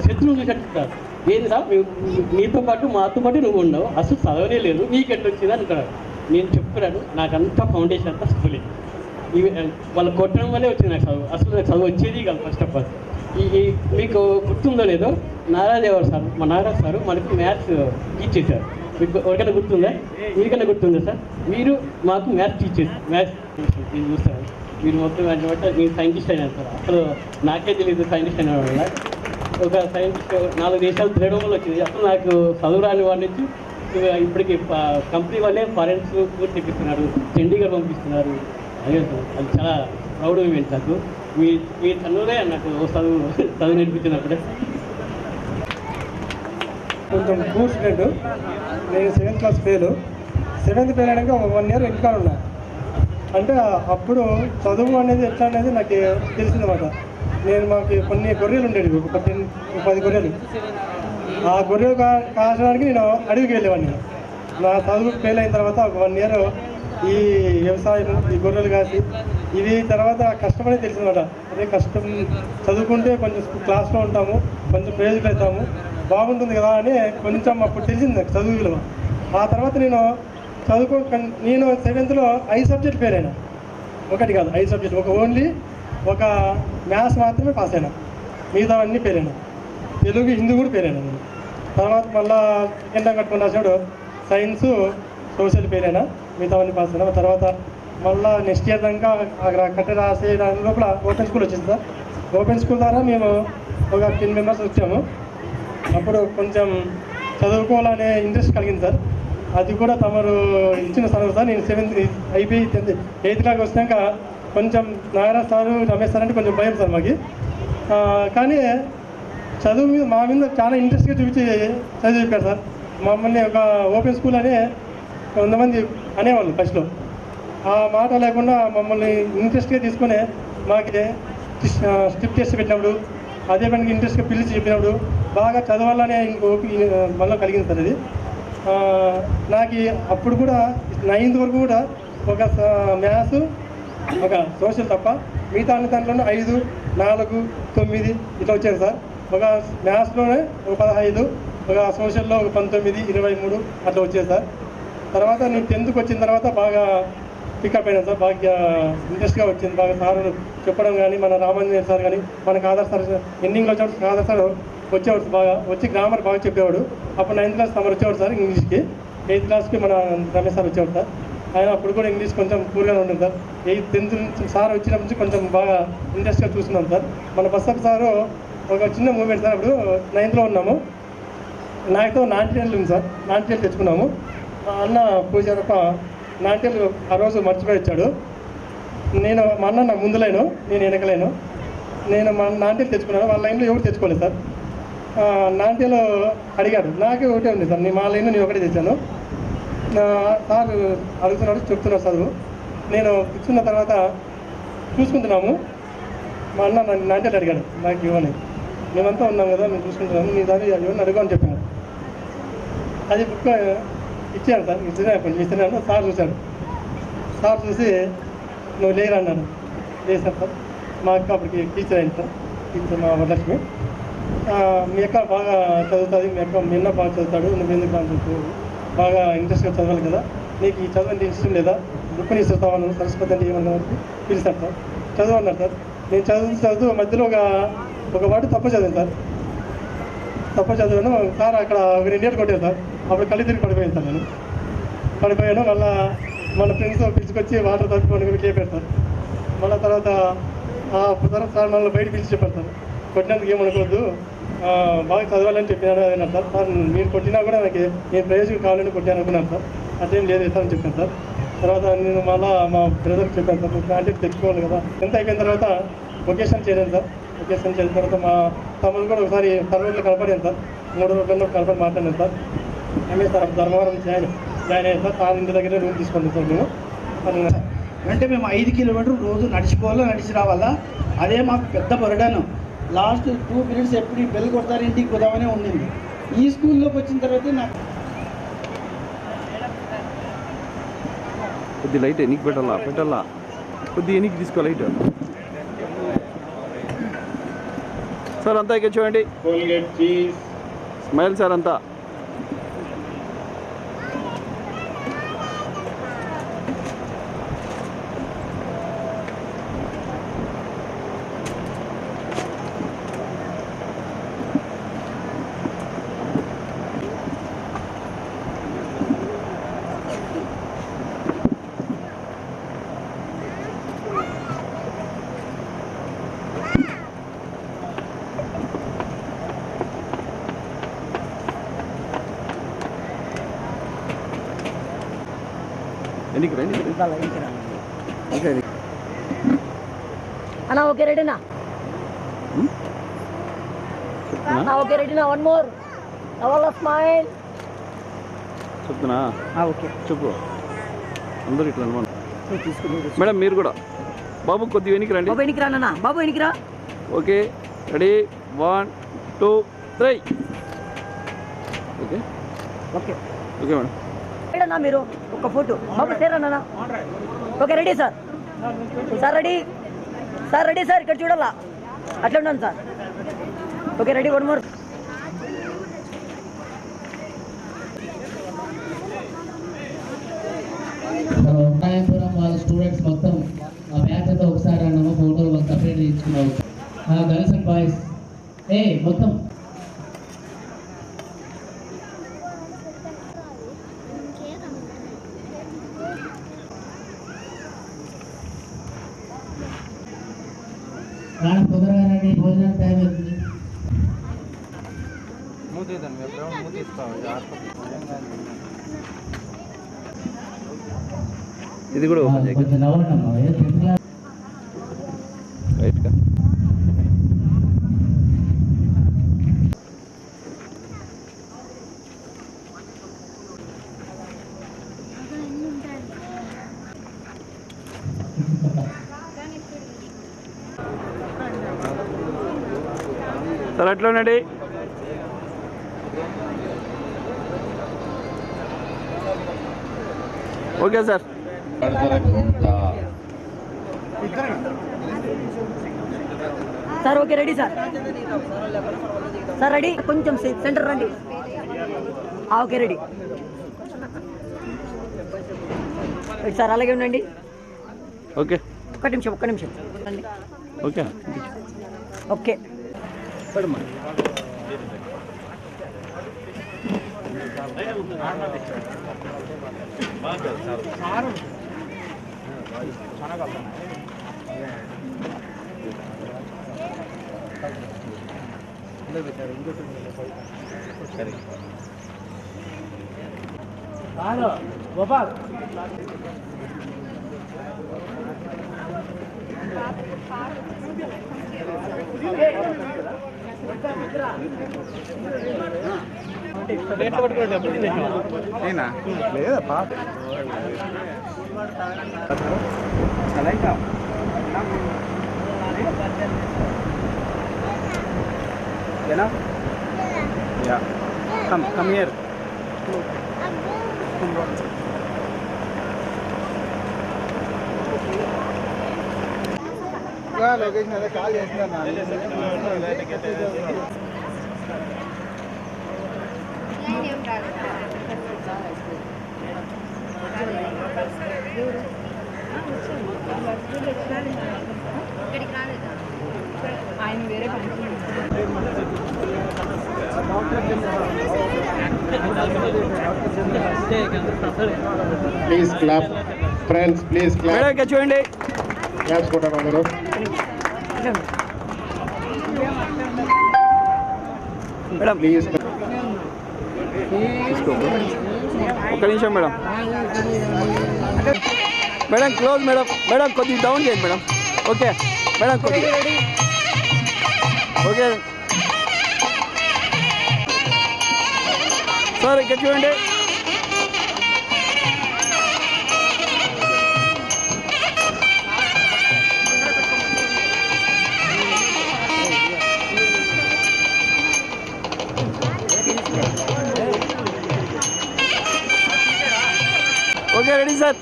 శత్రువులు చూసేట్టున్నారు. ఏందిరా నీతో పాటు మాతో పాటు నువ్వు ఉండవు, అసలు చదవనే లేదు, నీకు ఎట్లా వచ్చింది అంటారు. నేను చెప్తున్నాను, నాకంతా ఫౌండేషన్ అంతా స్కూలే. వాళ్ళు కొట్టడం వల్లే వచ్చింది నాకు చదువు. అసలు నాకు చదువు వచ్చేది కాదు ఫస్ట్ ఆఫ్ ఆల్. మీకు గుర్తుందో లేదో, నారాదేవర్ సార్, మా నారాజ్ సారు మనకు మ్యాథ్స్ టీచ్ చేశారు. మీకు ఎవరికైనా గుర్తుందా? మీకైనా గుర్తుందా సార్? మీరు మాకు మ్యాథ్స్ టీచ్ చేశారు. మ్యాథ్స్ మీరు చూస్తారు, మీరు మొత్తం అంటే మీరు సైంటిస్ట్ అయినా సార్. అసలు నాకే తెలియదు సైంటిస్ట్ అయిన వల్ల. ఒక సైంటిస్ట్ 4 దేశాలు తిరగడం వల్ల వచ్చింది. అసలు నాకు చదువు రాని వాడి నుంచి ఇప్పటికి కంపెనీ వాళ్ళే ఫారెన్స్ టూర్ తెప్పిస్తున్నారు, చండీగఢ్ పంపిస్తున్నారు. అదే అది చాలా ప్రౌడ్ ఈవెంట్ నాకు. మీ తన్నులే నాకు చదువు నేర్పించినప్పుడే. కొంచెం పూర్ స్టూడెంట్. నేను 7th class fail. 7th fail అయినాక 1 ఇయర్ ఇంకా ఉన్నా. అంటే అప్పుడు చదువు అనేది ఎట్లా అనేది నాకు తెలిసిందన్నమాట. మాకు కొన్ని గొర్రెలు ఉండేవి, ఒక 10 గొర్రెలు. ఆ గొర్రెలు కాసడానికి నేను అడవికి వెళ్ళేవాడిని. నా చదువు ఫెయిల్ అయిన తర్వాత ఒక 1 ఇయర్ ఈ వ్యవసాయం, ఈ గొర్రెలు కాసి ఇవి తర్వాత కష్టమనే తెలిసిందన్నమాట. అదే కష్టం, చదువుకుంటే కొంచెం క్లాస్లో ఉంటాము, కొంచెం ప్రయోజకులు అవుతాము, బాగుంటుంది కదా అని కొంచెం అప్పుడు తెలిసింది నాకు చదువు విలువ. ఆ తర్వాత నేను 7th 5 సబ్జెక్ట్ ఫెయిల్ అయినా. ఒకటి కాదు, 5 సబ్జెక్ట్. ఒక ఓన్లీ ఒక మ్యాథ్స్ మాత్రమే పాస్ అయినా, మిగతావన్నీ ఫెయిల్ అయినా. తెలుగు హిందీ కూడా ఫెయిల్ అయినా నేను. తర్వాత మళ్ళీ సెకండ్ టైం కట్టుకుని రాసాడు సైన్స్ సోషల్ ఫెయిల్ అయినా, మిగతావన్నీ పాస్ అయినా. తర్వాత మళ్ళీ నెక్స్ట్ ఇయర్ దాకా అక్కడ కట్ట రాసే దాని లోపల ఓపెన్ స్కూల్ వచ్చింది సార్. ఓపెన్ స్కూల్ ద్వారా మేము ఒక 10 మెంబర్స్ వచ్చాము. అప్పుడు కొంచెం చదువుకోవాలనే ఇంట్రెస్ట్ కలిగింది సార్. అది కూడా తమరు ఇచ్చిన చదువు సార్. నేను 7th అయిపోయి 8th క్లాస్ వచ్చినాక కొంచెం నాగరాజ్ సారు రమేష్ సార్ అంటే కొంచెం భయం సార్ మాకు. కానీ చదువు మీద మా మీద చాలా ఇంట్రెస్ట్గా చూపించి చదువు చెప్పారు సార్. మమ్మల్ని ఒక ఓపెన్ స్కూల్ అనే కొంతమంది అనేవాళ్ళు ఫస్ట్లో. ఆ మాట లేకుండా మమ్మల్ని ఇంట్రెస్ట్గా తీసుకుని మాకు స్ట్రిప్ టెస్ట్ పెట్టినప్పుడు అదే పనికి ఇంట్రెస్ట్గా పిలిచి చెప్పినప్పుడు బాగా చదవాలనే మళ్ళీ కలిగింది సార్. అది నాకు అప్పుడు కూడా 9th వరకు కూడా ఒక మ్యాథ్స్ ఒక సోషల్ తప్ప మిగతా అన్ని దాంట్లోనే 5, 4, 9 ఇట్లా వచ్చాను సార్. ఒక మ్యాథ్స్లోనే ఒక 15, ఒక సోషల్లో ఒక 19, 23 అట్లా వచ్చేది సార్. తర్వాత నేను 10th వచ్చిన తర్వాత బాగా పికప్ అయినా సార్. బాగా ఇంట్రెస్ట్గా వచ్చింది. బాగా సార్ చెప్పడం కానీ, మన రామాంజనేయ సార్ కానీ, మనకు ఆధార్ సార్ ఎండింగ్లో వచ్చేవాడు. ఆధార్ సార్ వచ్చేవాడు బాగా వచ్చి గ్రామర్ బాగా చెప్పేవాడు. అప్పుడు 9th క్లాస్ తమరు వచ్చేవాడు సార్ ఇంగ్లీష్కి. 8th క్లాస్కి మన రమేష్ సార్ వచ్చేవాడు సార్. ఆయన అప్పుడు కూడా ఇంగ్లీష్ కొంచెం పూర్గానే ఉంటుంది సార్. 10th నుంచి సార్ వచ్చినప్పటి నుంచి కొంచెం బాగా ఇంట్రెస్ట్గా చూస్తున్నాం సార్. మన బస్సప్ సారు ఒక చిన్న మూమెంట్ సార్. అప్పుడు 9th లో ఉన్నాము. నాతో నాట్యాలు ఉంది సార్. నాట్యాలు తెచ్చుకున్నాము. అన్న పూజారప్ప నాట్యాలు ఆ రోజు మర్చిపోయి వచ్చాడు. మా అన్న నాకు ముందులేను, నేను వెనకలేను. నేను మా నాట్యాలు తెచ్చుకున్నాను. వాళ్ళ లైన్లో ఎవరు తెచ్చుకోలేదు సార్. నాట్యాలు అడిగాడు. నాకే ఒకటే ఉంది సార్. మా లైన్లో నేను ఒకటే తెచ్చాను. సార్ అడుగుతున్నాడు, చెప్తున్నాడు చదువు. నేను కూర్చున్న తర్వాత చూసుకుంటున్నాము. మా అన్న నన్ను నాట్యాలు అడిగాడు, నాకు ఇవ్వని. మేమంతా ఉన్నాం కదా, మేము చూసుకుంటున్నాము, నీ దాన్ని ఎవరిని అడుగు అని చెప్పాను. అది బుక్ ఇచ్చాను సార్. ఇస్తున్నాను. సార్ చూశాడు. సార్ చూసి నువ్వు లేరు అన్నాడు. లేసాను సార్. మా అక్క అప్పటికి టీచర్ అయింది సార్. టీచర్ మా వరలక్ష్మి. మీ అక్క బాగా చదువుతుంది, మీ అన్న బాగా చదువుతాడు, నువ్వు ఎందుకు అని బాగా ఇంట్రెస్ట్గా చదవాలి కదా, నీకు ఈ చదువు అంటే ఇష్టం లేదా, బుక్ని ఇస్తావా నువ్వు, సరస్వతి అంటే ఏమన్నా పిలిచాను సార్. చదువు అన్నారు సార్. నేను చదువు మధ్యలో ఒక వాటి తప్పు చదివాను సార్. తప్పు చదివాను సార్. అక్కడ ఒక 2 ఏళ్ళు కొట్టాను సార్. అప్పుడు కళ్ళు తిరిగి పడిపోయాను సార్. నేను పడిపోయాను. మళ్ళీ మన ఫ్రెండ్స్ పిలుచుకొచ్చి వాటర్ తప్పుకొని లేపారు సార్. మళ్ళీ తర్వాత సార్ మళ్ళీ బయట పిలిచి చెప్పారు సార్, కొట్టినందుకు ఏమనుకోవద్దు, బాగా చదవాలని చెప్పినాను అన్నారు సార్. సార్ మీరు కొట్టినా కూడా నాకు నేను ప్రయోజనం కావాలని కొట్టాను అనుకున్నాను సార్. అదేం లేదు అని చెప్పాను సార్. తర్వాత నేను మళ్ళీ మా బ్రదర్కి చెప్పాను సార్, నువ్వు ప్యాంటెడ్ తెచ్చుకోవాలి కదా. 10th అయిపోయిన తర్వాత వొకేషన్ చేరాను సార్. వొకేషన్ చేసిన తర్వాత మా తమ్ముడు కూడా ఒకసారి తరువులో కనపడాను సార్. 3 రోజుల్లో కనపడి మాట్లాడాను సార్. ఏమే సార్ ధర్మవరం జాయిన్ అయ్యాను సార్. సార్ ఇంటి దగ్గర రూమ్ తీసుకున్నాం సార్ మేము. అంటే మేము 5 కిలోమీటర్లు రోజు నడిచిపోవాలా, నడిచి రావాలా. అదే మాకు పెద్ద బర్డను. లాస్ట్ 2 పీరియడ్స్ ఎప్పుడు బెల్ కొడతారు ఇంటికి పోదామనే ఉండింది. ఈ స్కూల్లోకి వచ్చిన తర్వాత నాకు కొద్ది లైట్ ఎనికి పెట్టాలా కొద్ది ఎనికి తీసుకో లైట్ సార్. అంతా ఇక్కడ చూడండి, స్మైల్ సార్ అంతా. ఎనికి రండి అన్నా. ఓకే రెడీనా? ఓకే రెడీనా? 1 more. నవల్ స్మైల్ చెప్తున్నా. ఓకే చెప్పు. అందరూ ఇట్లా అనమాట. మేడం మీరు కూడా. బాబు కొద్దిగా వెనక్కి రండి. బాబు వెనక్కి రానా? బాబు వెనక్కి రా. Okay ready 1 2 3. Okay okay okay madam. అన్నా మీరు ఒక ఫోటో బాబు సేరన్నా. Okay ready sir. Sir ready. Sir ready sir. ఇక్కడ చూడాలా, అట్లా ఉన్నాను sir. Okay ready 1 more. Narayanapuram వాళ్ళ స్టూడెంట్స్ మొత్తం ఆ బ్యాచ్ అంతా ఒకసారి అన్నాము ఫోటోలు మొత్తం సపరేట్ ఇచ్చుకున్నావు. గర్ల్స్ అండ్ బాయ్స్ మొత్తం తొందరగా రండి, భోజనం టైం అవుతుంది. ఇది కూడా కొంచెం నవ్వండమ్మా. రైట్గా సార్ అట్లోనండి. Okay sir. Sir okay ready sir. Sir ready, కొంచెం సెంటర్ రండి. ఓకే రెడీ సార్, అలాగే ఉండండి. ఓకే ఒక్క నిమిషం రండి. ఓకే ఓకే గోపాల్ లేదా పాత come here. లొకేషన్ అదే కాల్ చేస్తున్నా. ఆయన వేరే please clap friends, please clap. చూడండి క్లాప్స్ కొట్టారు అందరూ. మేడం ప్లీజ్ ఒక్క నిమిషం madam. Madam close madam. Madam కొద్దిగా డౌన్ చేయండి మేడం. ఓకే మేడం కొద్దిగా ఓకే సార్ ఇక్కడ చూడండి. Okay ready sir.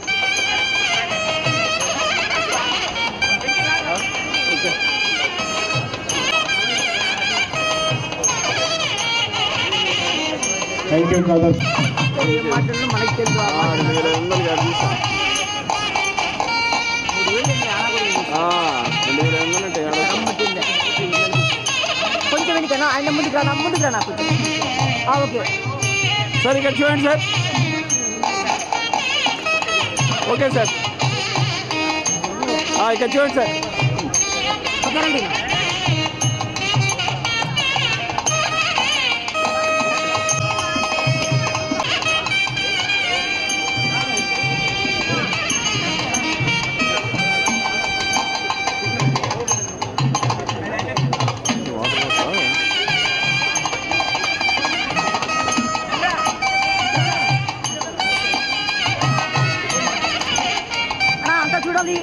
Thank you brother. మనకి తెలుసు. కొంచెం వెనుకనా, ఆయన ముందుకు రా నాకు. ఓకే సార్ ఇక్కడ చూడండి సార్. ఓకే సార్ ఇక్కడ చూడండి సార్. ఓకే రండి. చూడాలి.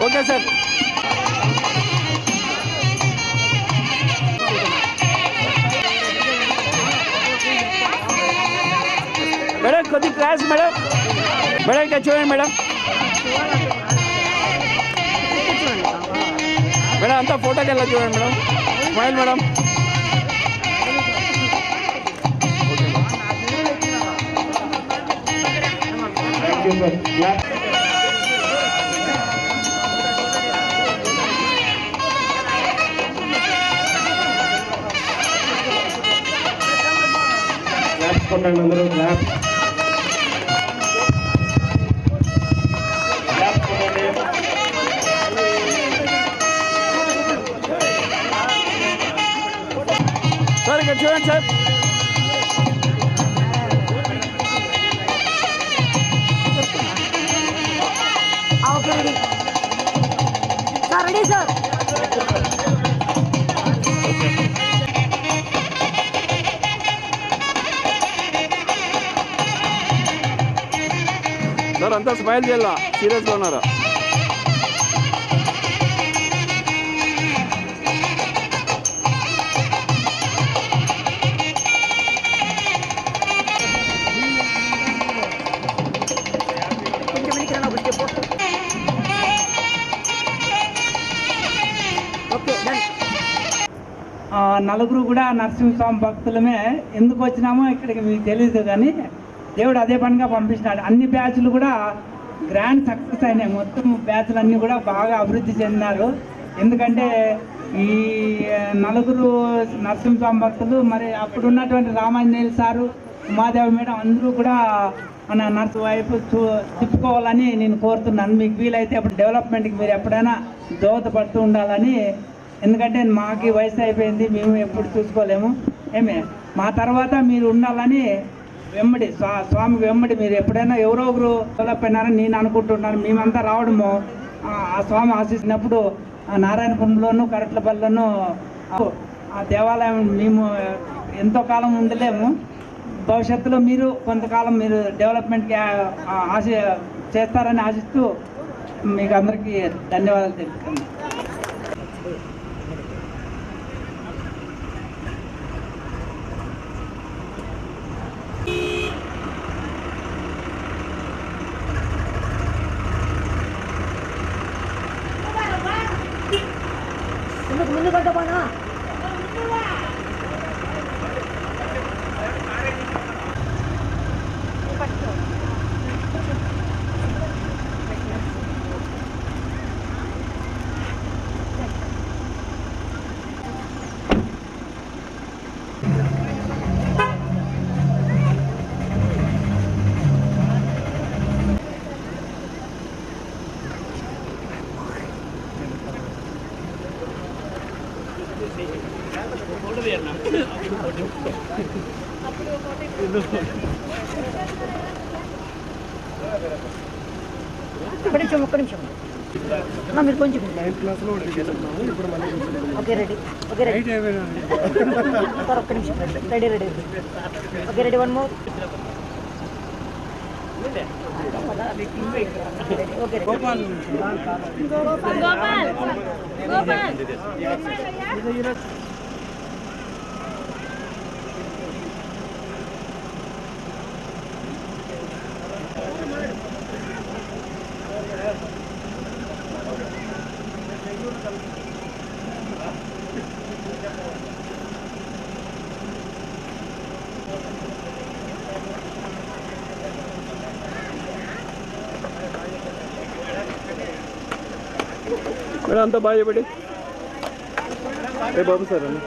Okay sir. మేడం కొద్ది క్లాస్ మేడం. మేడం ఇక్కడ చూడండి మేడం. మేడం అంతా ఫోటోకి వెళ్ళి చూడండి madam. Smile madam. Thank you sir. కొట్టండి అందరూ, క్లాప్స్ కొట్టండి. సార్ ఇక్కడ చూడండి sir. Okay ready sir, ready sir. Sir అంతా స్మైల్ చేయాలా, సీరియస్గా ఉన్నారా? నలుగురు కూడా నరసింహస్వామి భక్తులమే. ఎందుకు వచ్చినామో ఇక్కడికి మీకు తెలియదు, కానీ దేవుడు అదే పనిగా పంపించినాడు. అన్ని బ్యాచ్లు కూడా గ్రాండ్ సక్సెస్ అయినాయి. మొత్తం బ్యాచ్లు అన్నీ కూడా బాగా అభివృద్ధి చెందినారు. ఎందుకంటే ఈ నలుగురు నరసింహస్వామి భక్తులు, మరి అప్పుడున్నటువంటి రామాంజనేయులు సారు, ఉమాదేవి మేడం అందరూ కూడా మన నర్సు వైపు తిప్పుకోవాలని నేను కోరుతున్నాను. మీకు వీలైతే అప్పుడు డెవలప్మెంట్కి మీరు ఎప్పుడైనా దోహదపడుతూ ఉండాలని. ఎందుకంటే మాకు వయసు అయిపోయింది, మేము ఎప్పుడు చూసుకోలేము. మా తర్వాత మీరు ఉండాలని వెంబడి స్వామి వెంబడి మీరు ఎప్పుడైనా ఎవరో ఒకరు డెవలప్ అయినారని నేను అనుకుంటున్నాను. మేమంతా రావడము ఆ స్వామి ఆశించినప్పుడు నారాయణపురంలోను కరట్లపల్లిలోను ఆ దేవాలయం మేము ఎంతో కాలం ఉండలేము. భవిష్యత్తులో మీరు కొంతకాలం మీరు డెవలప్మెంట్కి ఆశ చేస్తారని ఆశిస్తూ మీకు అందరికీ ధన్యవాదాలు తెలుపుతున్నాను. ముందు కట్టపోనా ఒక్క నిమిషం మీరు కొంచెం okay ready okay ready sir ఒక్క నిమిషం ready ready okay ready one more okay Gopal madam అంతా బాగా చెప్పండి. ఏ బాబు సార్ అని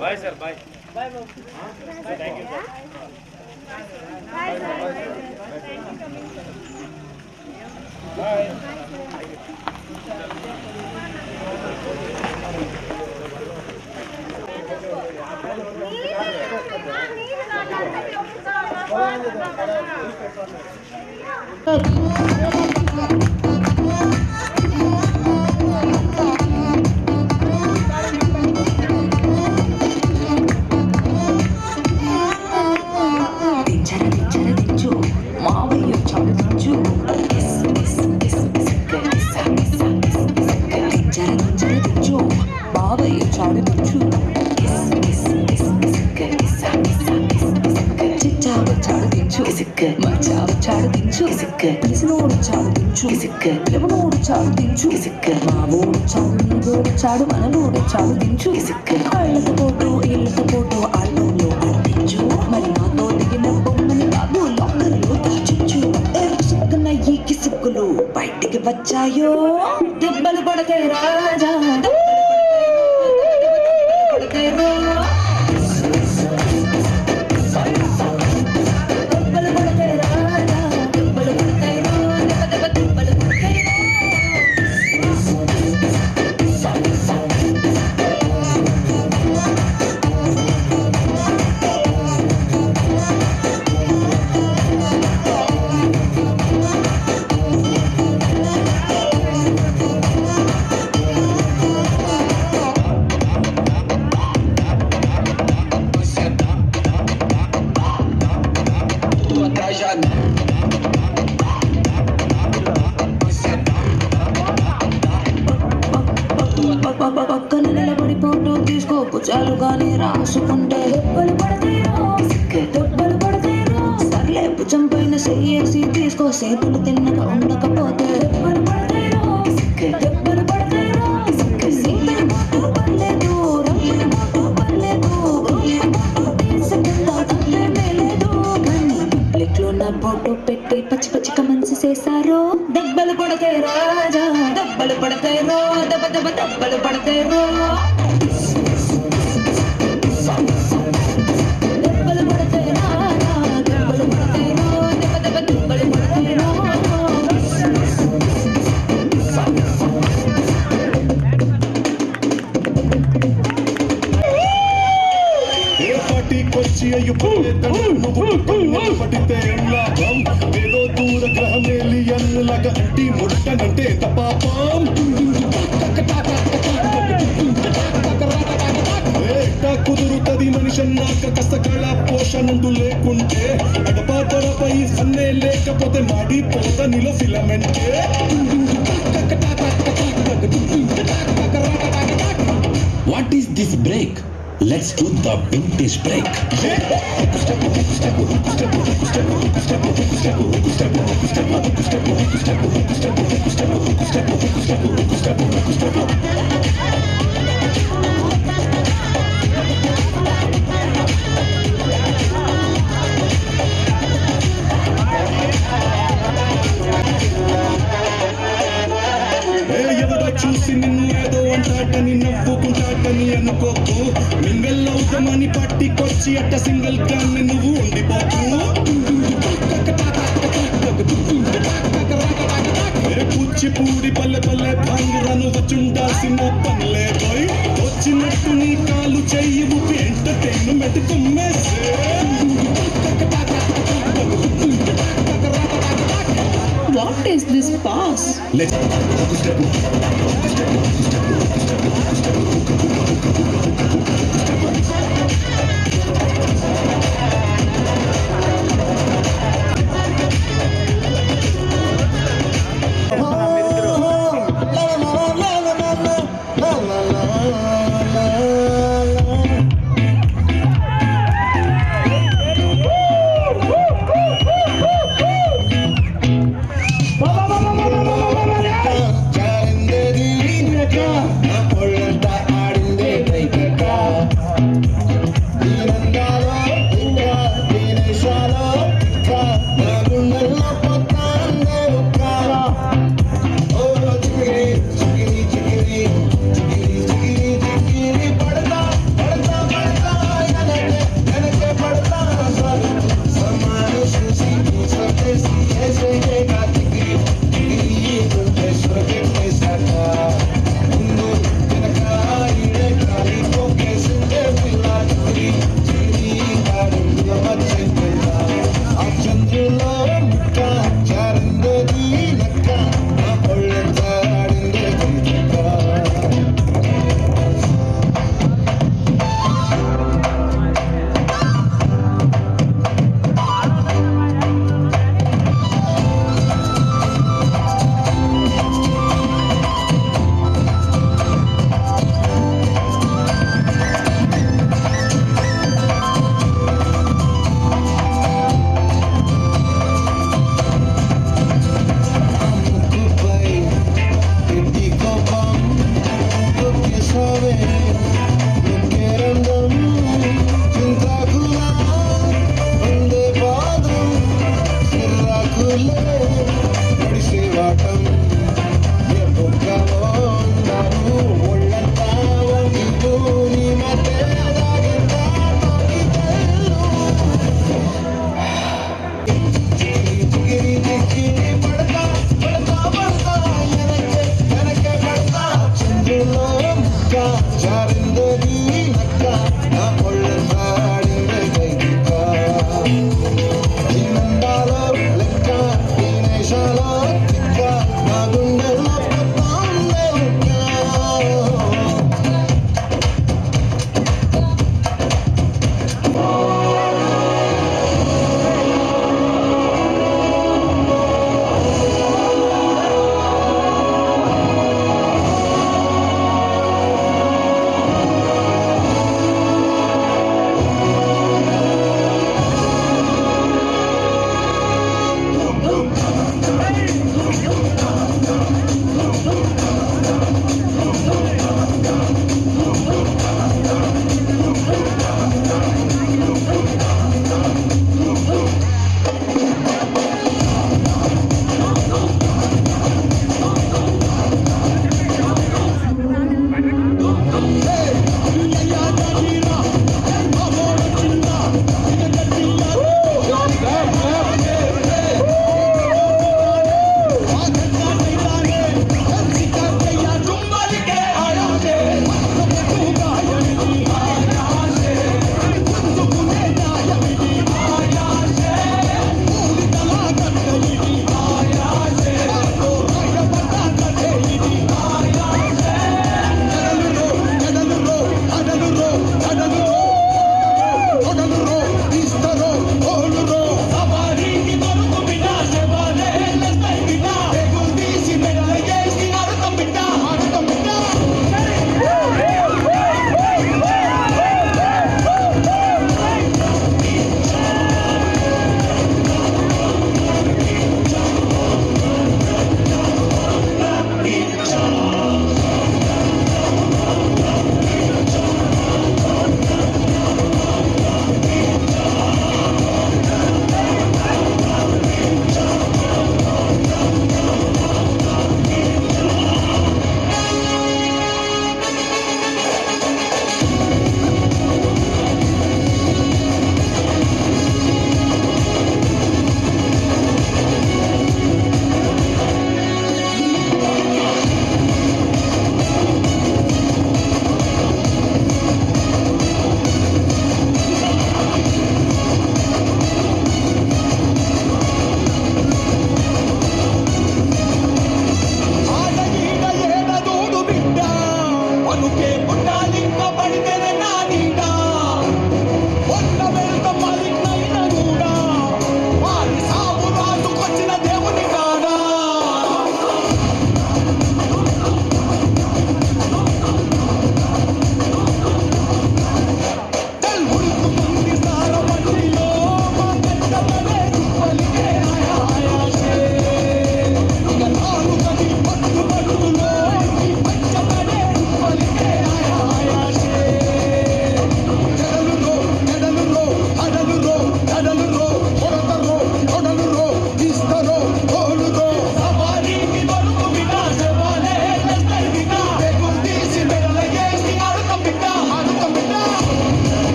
bye sir bye bye thank you sir bye bye చాడు దించు ఇసుక్కు మచ్చా వచ్చాడు దించు ఇసుక్కు పిలిసినోడు వచ్చాడు దించు ఇసుక్కు పిలవనోడు వచ్చాడు దించు ఇసుక్కు మా ఊడు వచ్చాడు నీ ఊడు వచ్చాడు మన ఊడు వచ్చాడు దించు ఇసుక్కు ఆళ్ళతో పోటు ఆల్బంలో అందించు మరి నాతో దిగిన బొమ్మని బాబు లాకర్లో దాచించు సిక్కున ఈ కిసుక్కులు బయటికి వచ్చాయో దెబ్బలు పడతాయి రాజా పడతాయి పక్కన నిలబడి ఫోటో తీసుకో భుజాలు గాని రాసుకుంటే దెబ్బలు పడతాయిరో సర్లే భుజం పైన చెయ్యేసి తీసుకో సేతులు తిన్నగా ఉండకపోతే దెబ్బలు పడతాయిరో సింగిల్ మాటూ పర్లేదు రంగుల మాటూ పర్లేదు తీసుకుందా తప్పేమే లేదు కానీ పబ్లిక్లో నా ఫోటో పెట్టి పచ్చి పచ్చిక మనసు చేశారో దెబ్బలు పడతాయి రాజా దెబ్బలు పడతాయిరో దెబ్బలు పడతాయిరో దెబ్బలు పడతాయి రాజా దెబ్బలు పడతాయిరో దెబ్బలు పడతాయిరో కొచ్చి నువ్వు పడితే లాభం ఏదో దూర గ్రహమేలియన్లాగా అంటి ముట్టనంటే ఎంత పాపం కుదురుతుంది మనిషన్నాక కసగల పోషణంటూ లేకుంటే అడపాదడపై సన్నే లేకపోతే మాడిపోత నీలో ఫిలమెంటే What is this break? Let's do the vintage break. చూసి నిన్ను ఏదో అంటాటని నవ్వుకుంటాటని అనుకోకు మింగల్లవుతామని పట్టికొచ్చి అట్ట సింగిల్ గాన్ని నువ్వు ఉండిపోకు కూచిపూడి పల్లె పల్లె భాంగురను వచ్చుండాల్సిన పనిలే పోయి వచ్చినట్టు నీ కాలు చెయ్యి ఊపి entertainment కుమ్మేసే What is this pass? Let's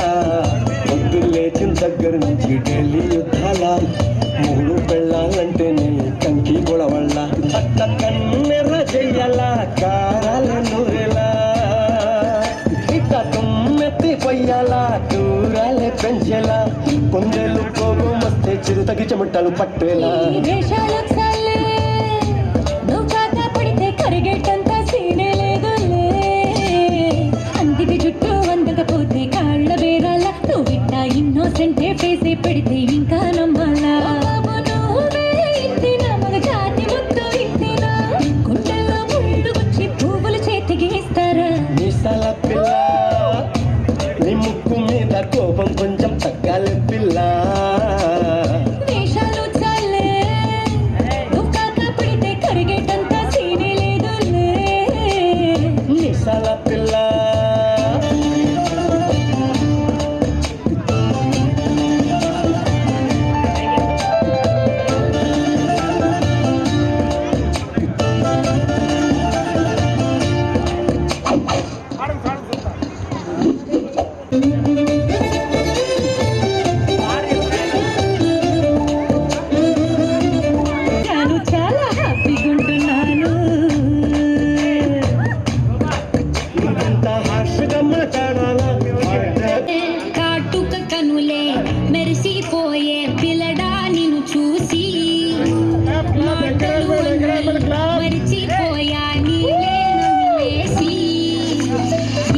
పొద్దున్న లేచిన దగ్గర నుంచి ఢిల్లీ యుద్ధాల 3 పెళ్ళాలంటే నీ కంకి గొడవళ్ళ అట్ట కన్నెర్ర చెయ్యాల కారాల నూరెలా ఇట్ట తుమ్మెత్తి పొయ్యాల దూరాలే పెంచేలా కొందెలు పోగు మస్తే చిరుతగి చెమటలు పట్టేలా చుట్టూ వందకపోతే కాళ్ళ వేరాల నువ్విట్ట ఇన్నోసెంటే ఫేసే పెడితే ఇంకా నమ్మాలా మన జాతి ముద్దు ఇంటినా గుండెల్లో ముళ్ళు వచ్చి పువ్వులు చేతికి ఇస్తారా నిసల పిల్ల నీ ముక్కు మీద కోపం కొంచెం తగ్గాలి పిల్ల వేషాలు చాలే నువ్వు కాక పడితే కరిగేటంత సీనే లేదులే నిసల పిల్ల కాటుక కనులే మెరిసిపోయే పిల్లడా నిన్ను చూసి మరిచిపోయా నీలేసి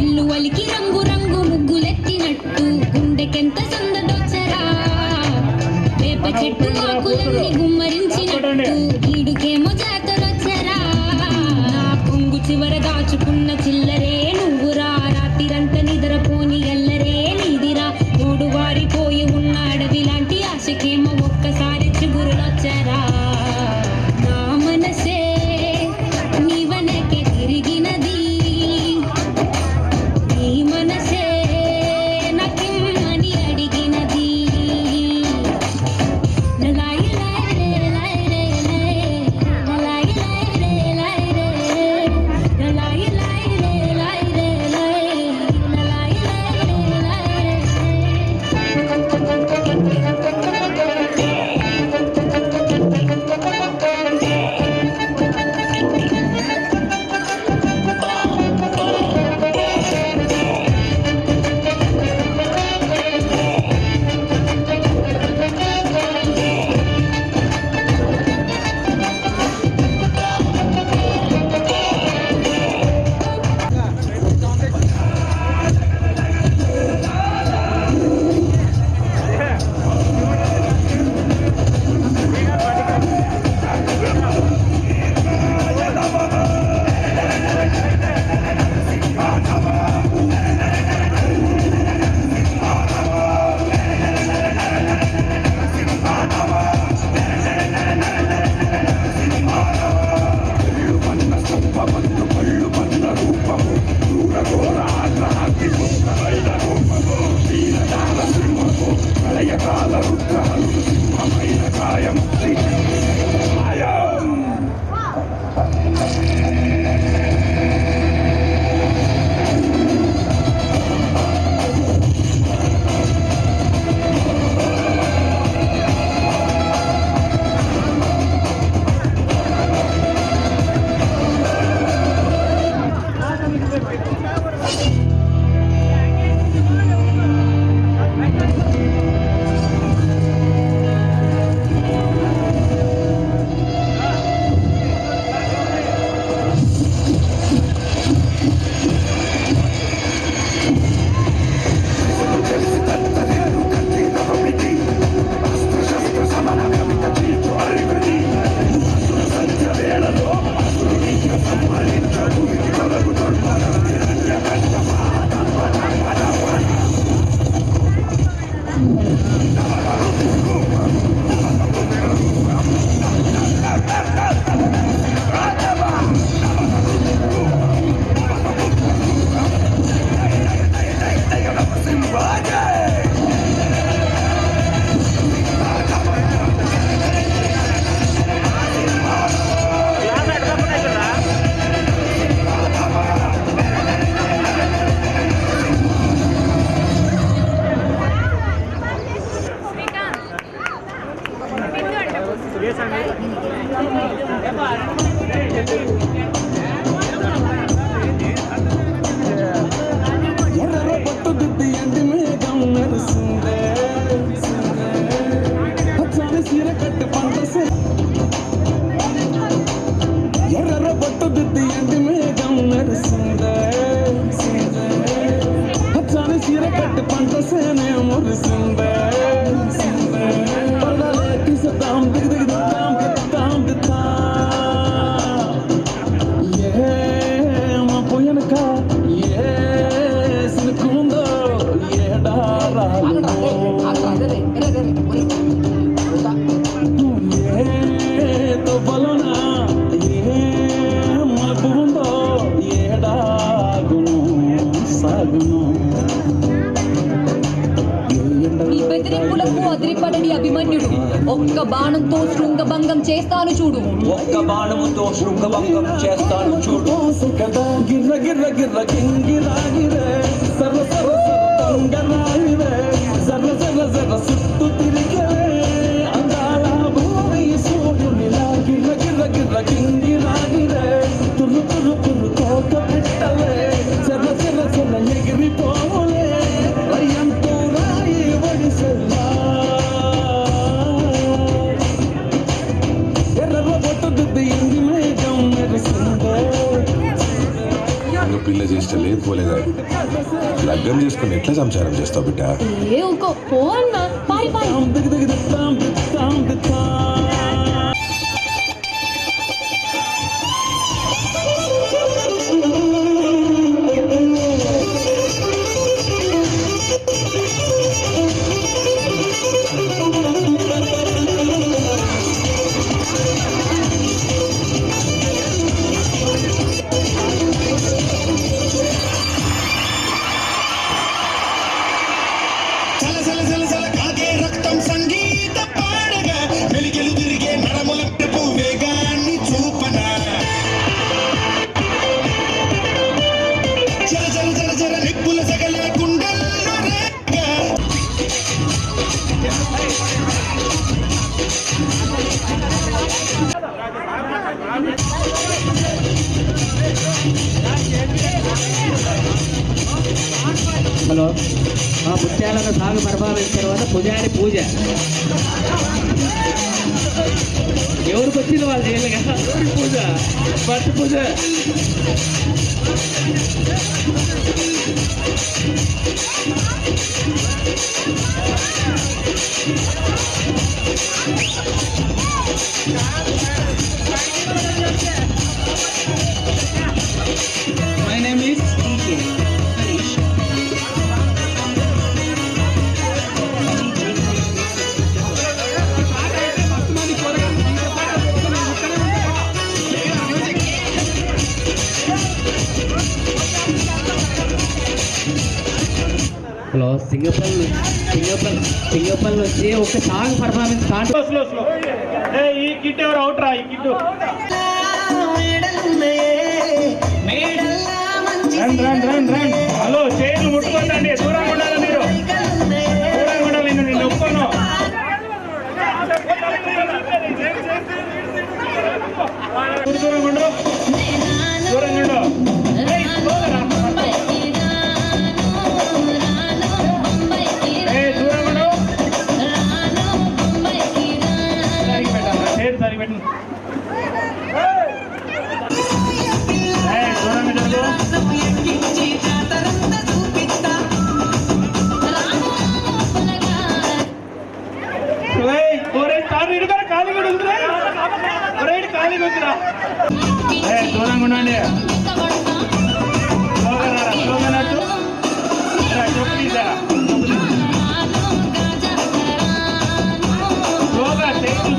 ఇల్లు వలికి రంగు రంగు ముగ్గులెత్తినట్టు గుండెకెంత సందడొచ్చరా వేప చెట్టు ఆకులన్నీ గుమ్మరించినట్టు ఈడుకేమో జాతరొచ్చరా నా పొంగు చివర దాచుకున్న చిల్లరే నువ్వురా రాత్రిరంతా నిద్రపోని ఎల్లరే నీదిరా మూడు వారిపోయి ఉన్న అడవి లాంటి ఆశకేమో ఒక్కసారి చిగురులొచ్చరా నా మనసే నీ వెనకే తిరిగినది నీ మనసే నాకిమ్మని అడిగినది లలాయి లాయి రే లాయి రే లలాయి లాయి రే లాయి రే లలాయి లాయి రే లాయి రే లలాయి లాయి రే లాయి ఎర్ర పట్టు దిద్ది ఎండి మేఘం మెరుస్తుందే పచ్చని సీర కట్టి పంట ఎర్ర పట్టు దిద్ది ఎండి మేఘం మెరుస్తుందే పచ్చని సీర కట్టి పంట సేనే మురిసిందే పరదాలే తీసేద్దాం దిగు దిగు దిద్దాం దిద్దాం దిద్దాం ఏ మా పోయనక ఏ సినుకుందో ఏడారాలు ఏ తవ్వలోన ఏ మలుపు ఉందో ఏడాగును సాగును నీ బెదిరింపులకు అదిరిపడని అభిమన్యుడు ఒక్క బాణంతో శృంగభంగం చేస్తాను చూడు. ఒక్క బాణముతో శృంగభంగం చేస్తాను చూడు. కదా గిర్ర గిర్ర గిర్ర గింగిరాగిరే సర్ర సర్ర సర్ర తంగరాగిరే సర్ర సర్ర సర్ర సుట్టు తిరిగే అందాల భూమి సూర్యునిలా గిర్ర గిర్ర గిర్ర గింగిరాగిరే తుర్రు తుర్రు తుర్రు తోక పెట్టలే సర్ర సర్ర సర్ర ఎగిరిపోలే రయ్యంతో రాయి వడిసెల్లా పిల్ల చేస్తే లేదు పోలేదా లగ్గం చేసుకుని ఎట్లా సంసారం చేస్తావు బిడ్డ ఏ ఊకో పో అన్న పారి పారి. హలో ముత్యాలను సాగు పర్ఫార్మెన్స్ తర్వాత పుజారి పూజ ఎవరికి వచ్చింది వాళ్ళు చేయాలి కదా. పూజ పట్టు పూజ My name is DJ Harish. Hello Singapalli వచ్చి ఒక సాంగ్ పర్ఫార్మెన్స్ ఈ కిట్ ఎవరు అవుట్ రా ఈ కిట్ రండి హలో చేతులు ముట్టుకోండి దూరంగా ఉండాలి మీరు దూరంగా ఉండాలి నేను ఒప్పుకోను దూరంగా ఉండు దూరంగా ఉండు దూరంగా ఉండండి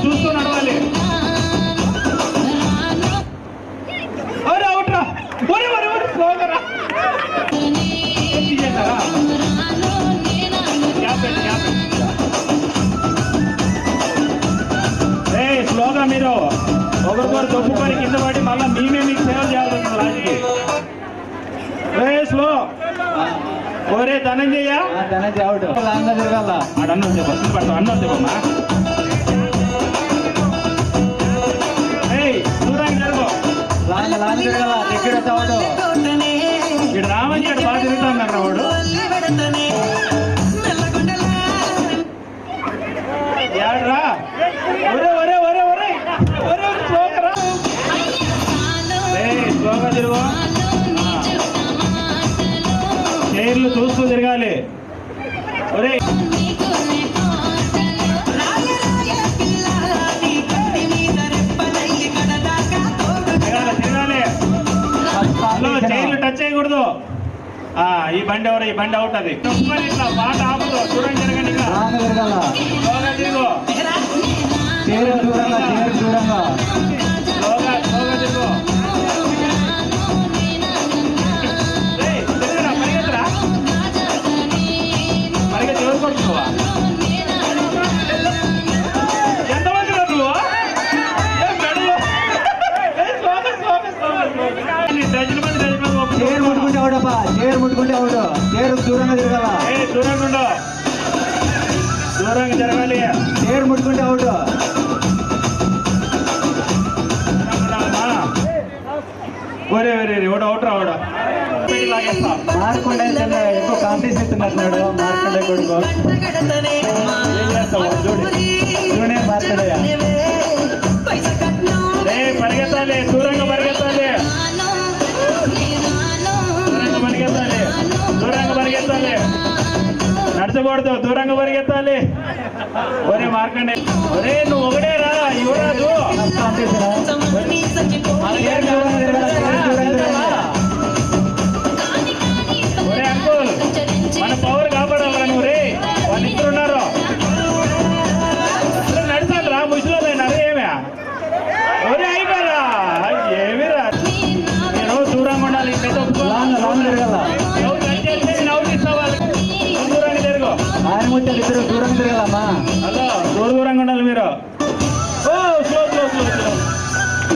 చూస్తూ నడవాలి అవుట్రా స్లోగా స్లోగా మీరు ఒకరికొకరు తొప్పుకొని కింద పడి మళ్ళీ మేమే మీకు సేవ చేయాల్సి లాస్ట్కి స్లో ఓరే ధనంజయ్య తిరగాల అన్న బస్సులు పడతావు అన్న వస్తే తిరుగు. చైర్లు చూస్తూ తిరగాలి. ఒరే తిరగాలి. హలో, చైర్లు టచ్ చేయకూడదు. ఈ బండి ఎవరు? ఈ బండి అవుట్. అది ఇట్లా పాట ఆపుతో దూరం జరగండి. స్లోగా తిరుగు. స్లోగా తిరుగు. పరిగెత్తి ఎవరు కొడుతున్నావా? ఎంతమంది నువ్వు? చైర్ ముట్టుకుంటే అవుడప్పా, చైర్ ముట్టుకుంటే అవుడు. చైర్ దూరంగా తిరగాల. దూరంగా ఉండు, దూరంగా జరగాలి. చైర్ ముట్టుకుంటే అవుడు. ఒరే ఒకటి అవుట్ రావడా మార్కుండే ఎక్కువ కాంపిటీషన్ ఇస్తున్నట్టున్నాడు. మార్కుండే కొడుకు ఏం చేస్తావు? చూడే మార్కుండయ్యా. పరిగెత్తాలి, దూరంగా పరిగెత్తాలి, దూరంగా పరిగెత్తాలి, దూరంగా పరిగెత్తాలి. నడచకూడదు, దూరంగా పరిగెత్తాలి. ఒరే మార్కండే, ఒరే నువ్వు ఒకటే రా, యువరాజు. ఒరే అంకుల్, మన పవర్ కాపాడాలి నువ్వు. రే వాళ్ళు ఇద్దరు ఉన్నారు. నడిచాను రా, ముసలిపోయినా. ఏమే ఒరే అయిపోయారా? ఏమిరా, నేను దూరంగా ఉండాలి. అవుట్ ఇస్తావాలి. దూరంగా తిరుగు. ఆయన ముచ్చారు ఇద్దరు దూరంగా తిరగాలమ్మా. హలో, దూరంగా ఉండాలి మీరు. ఓ స్లో స్లో స్లో.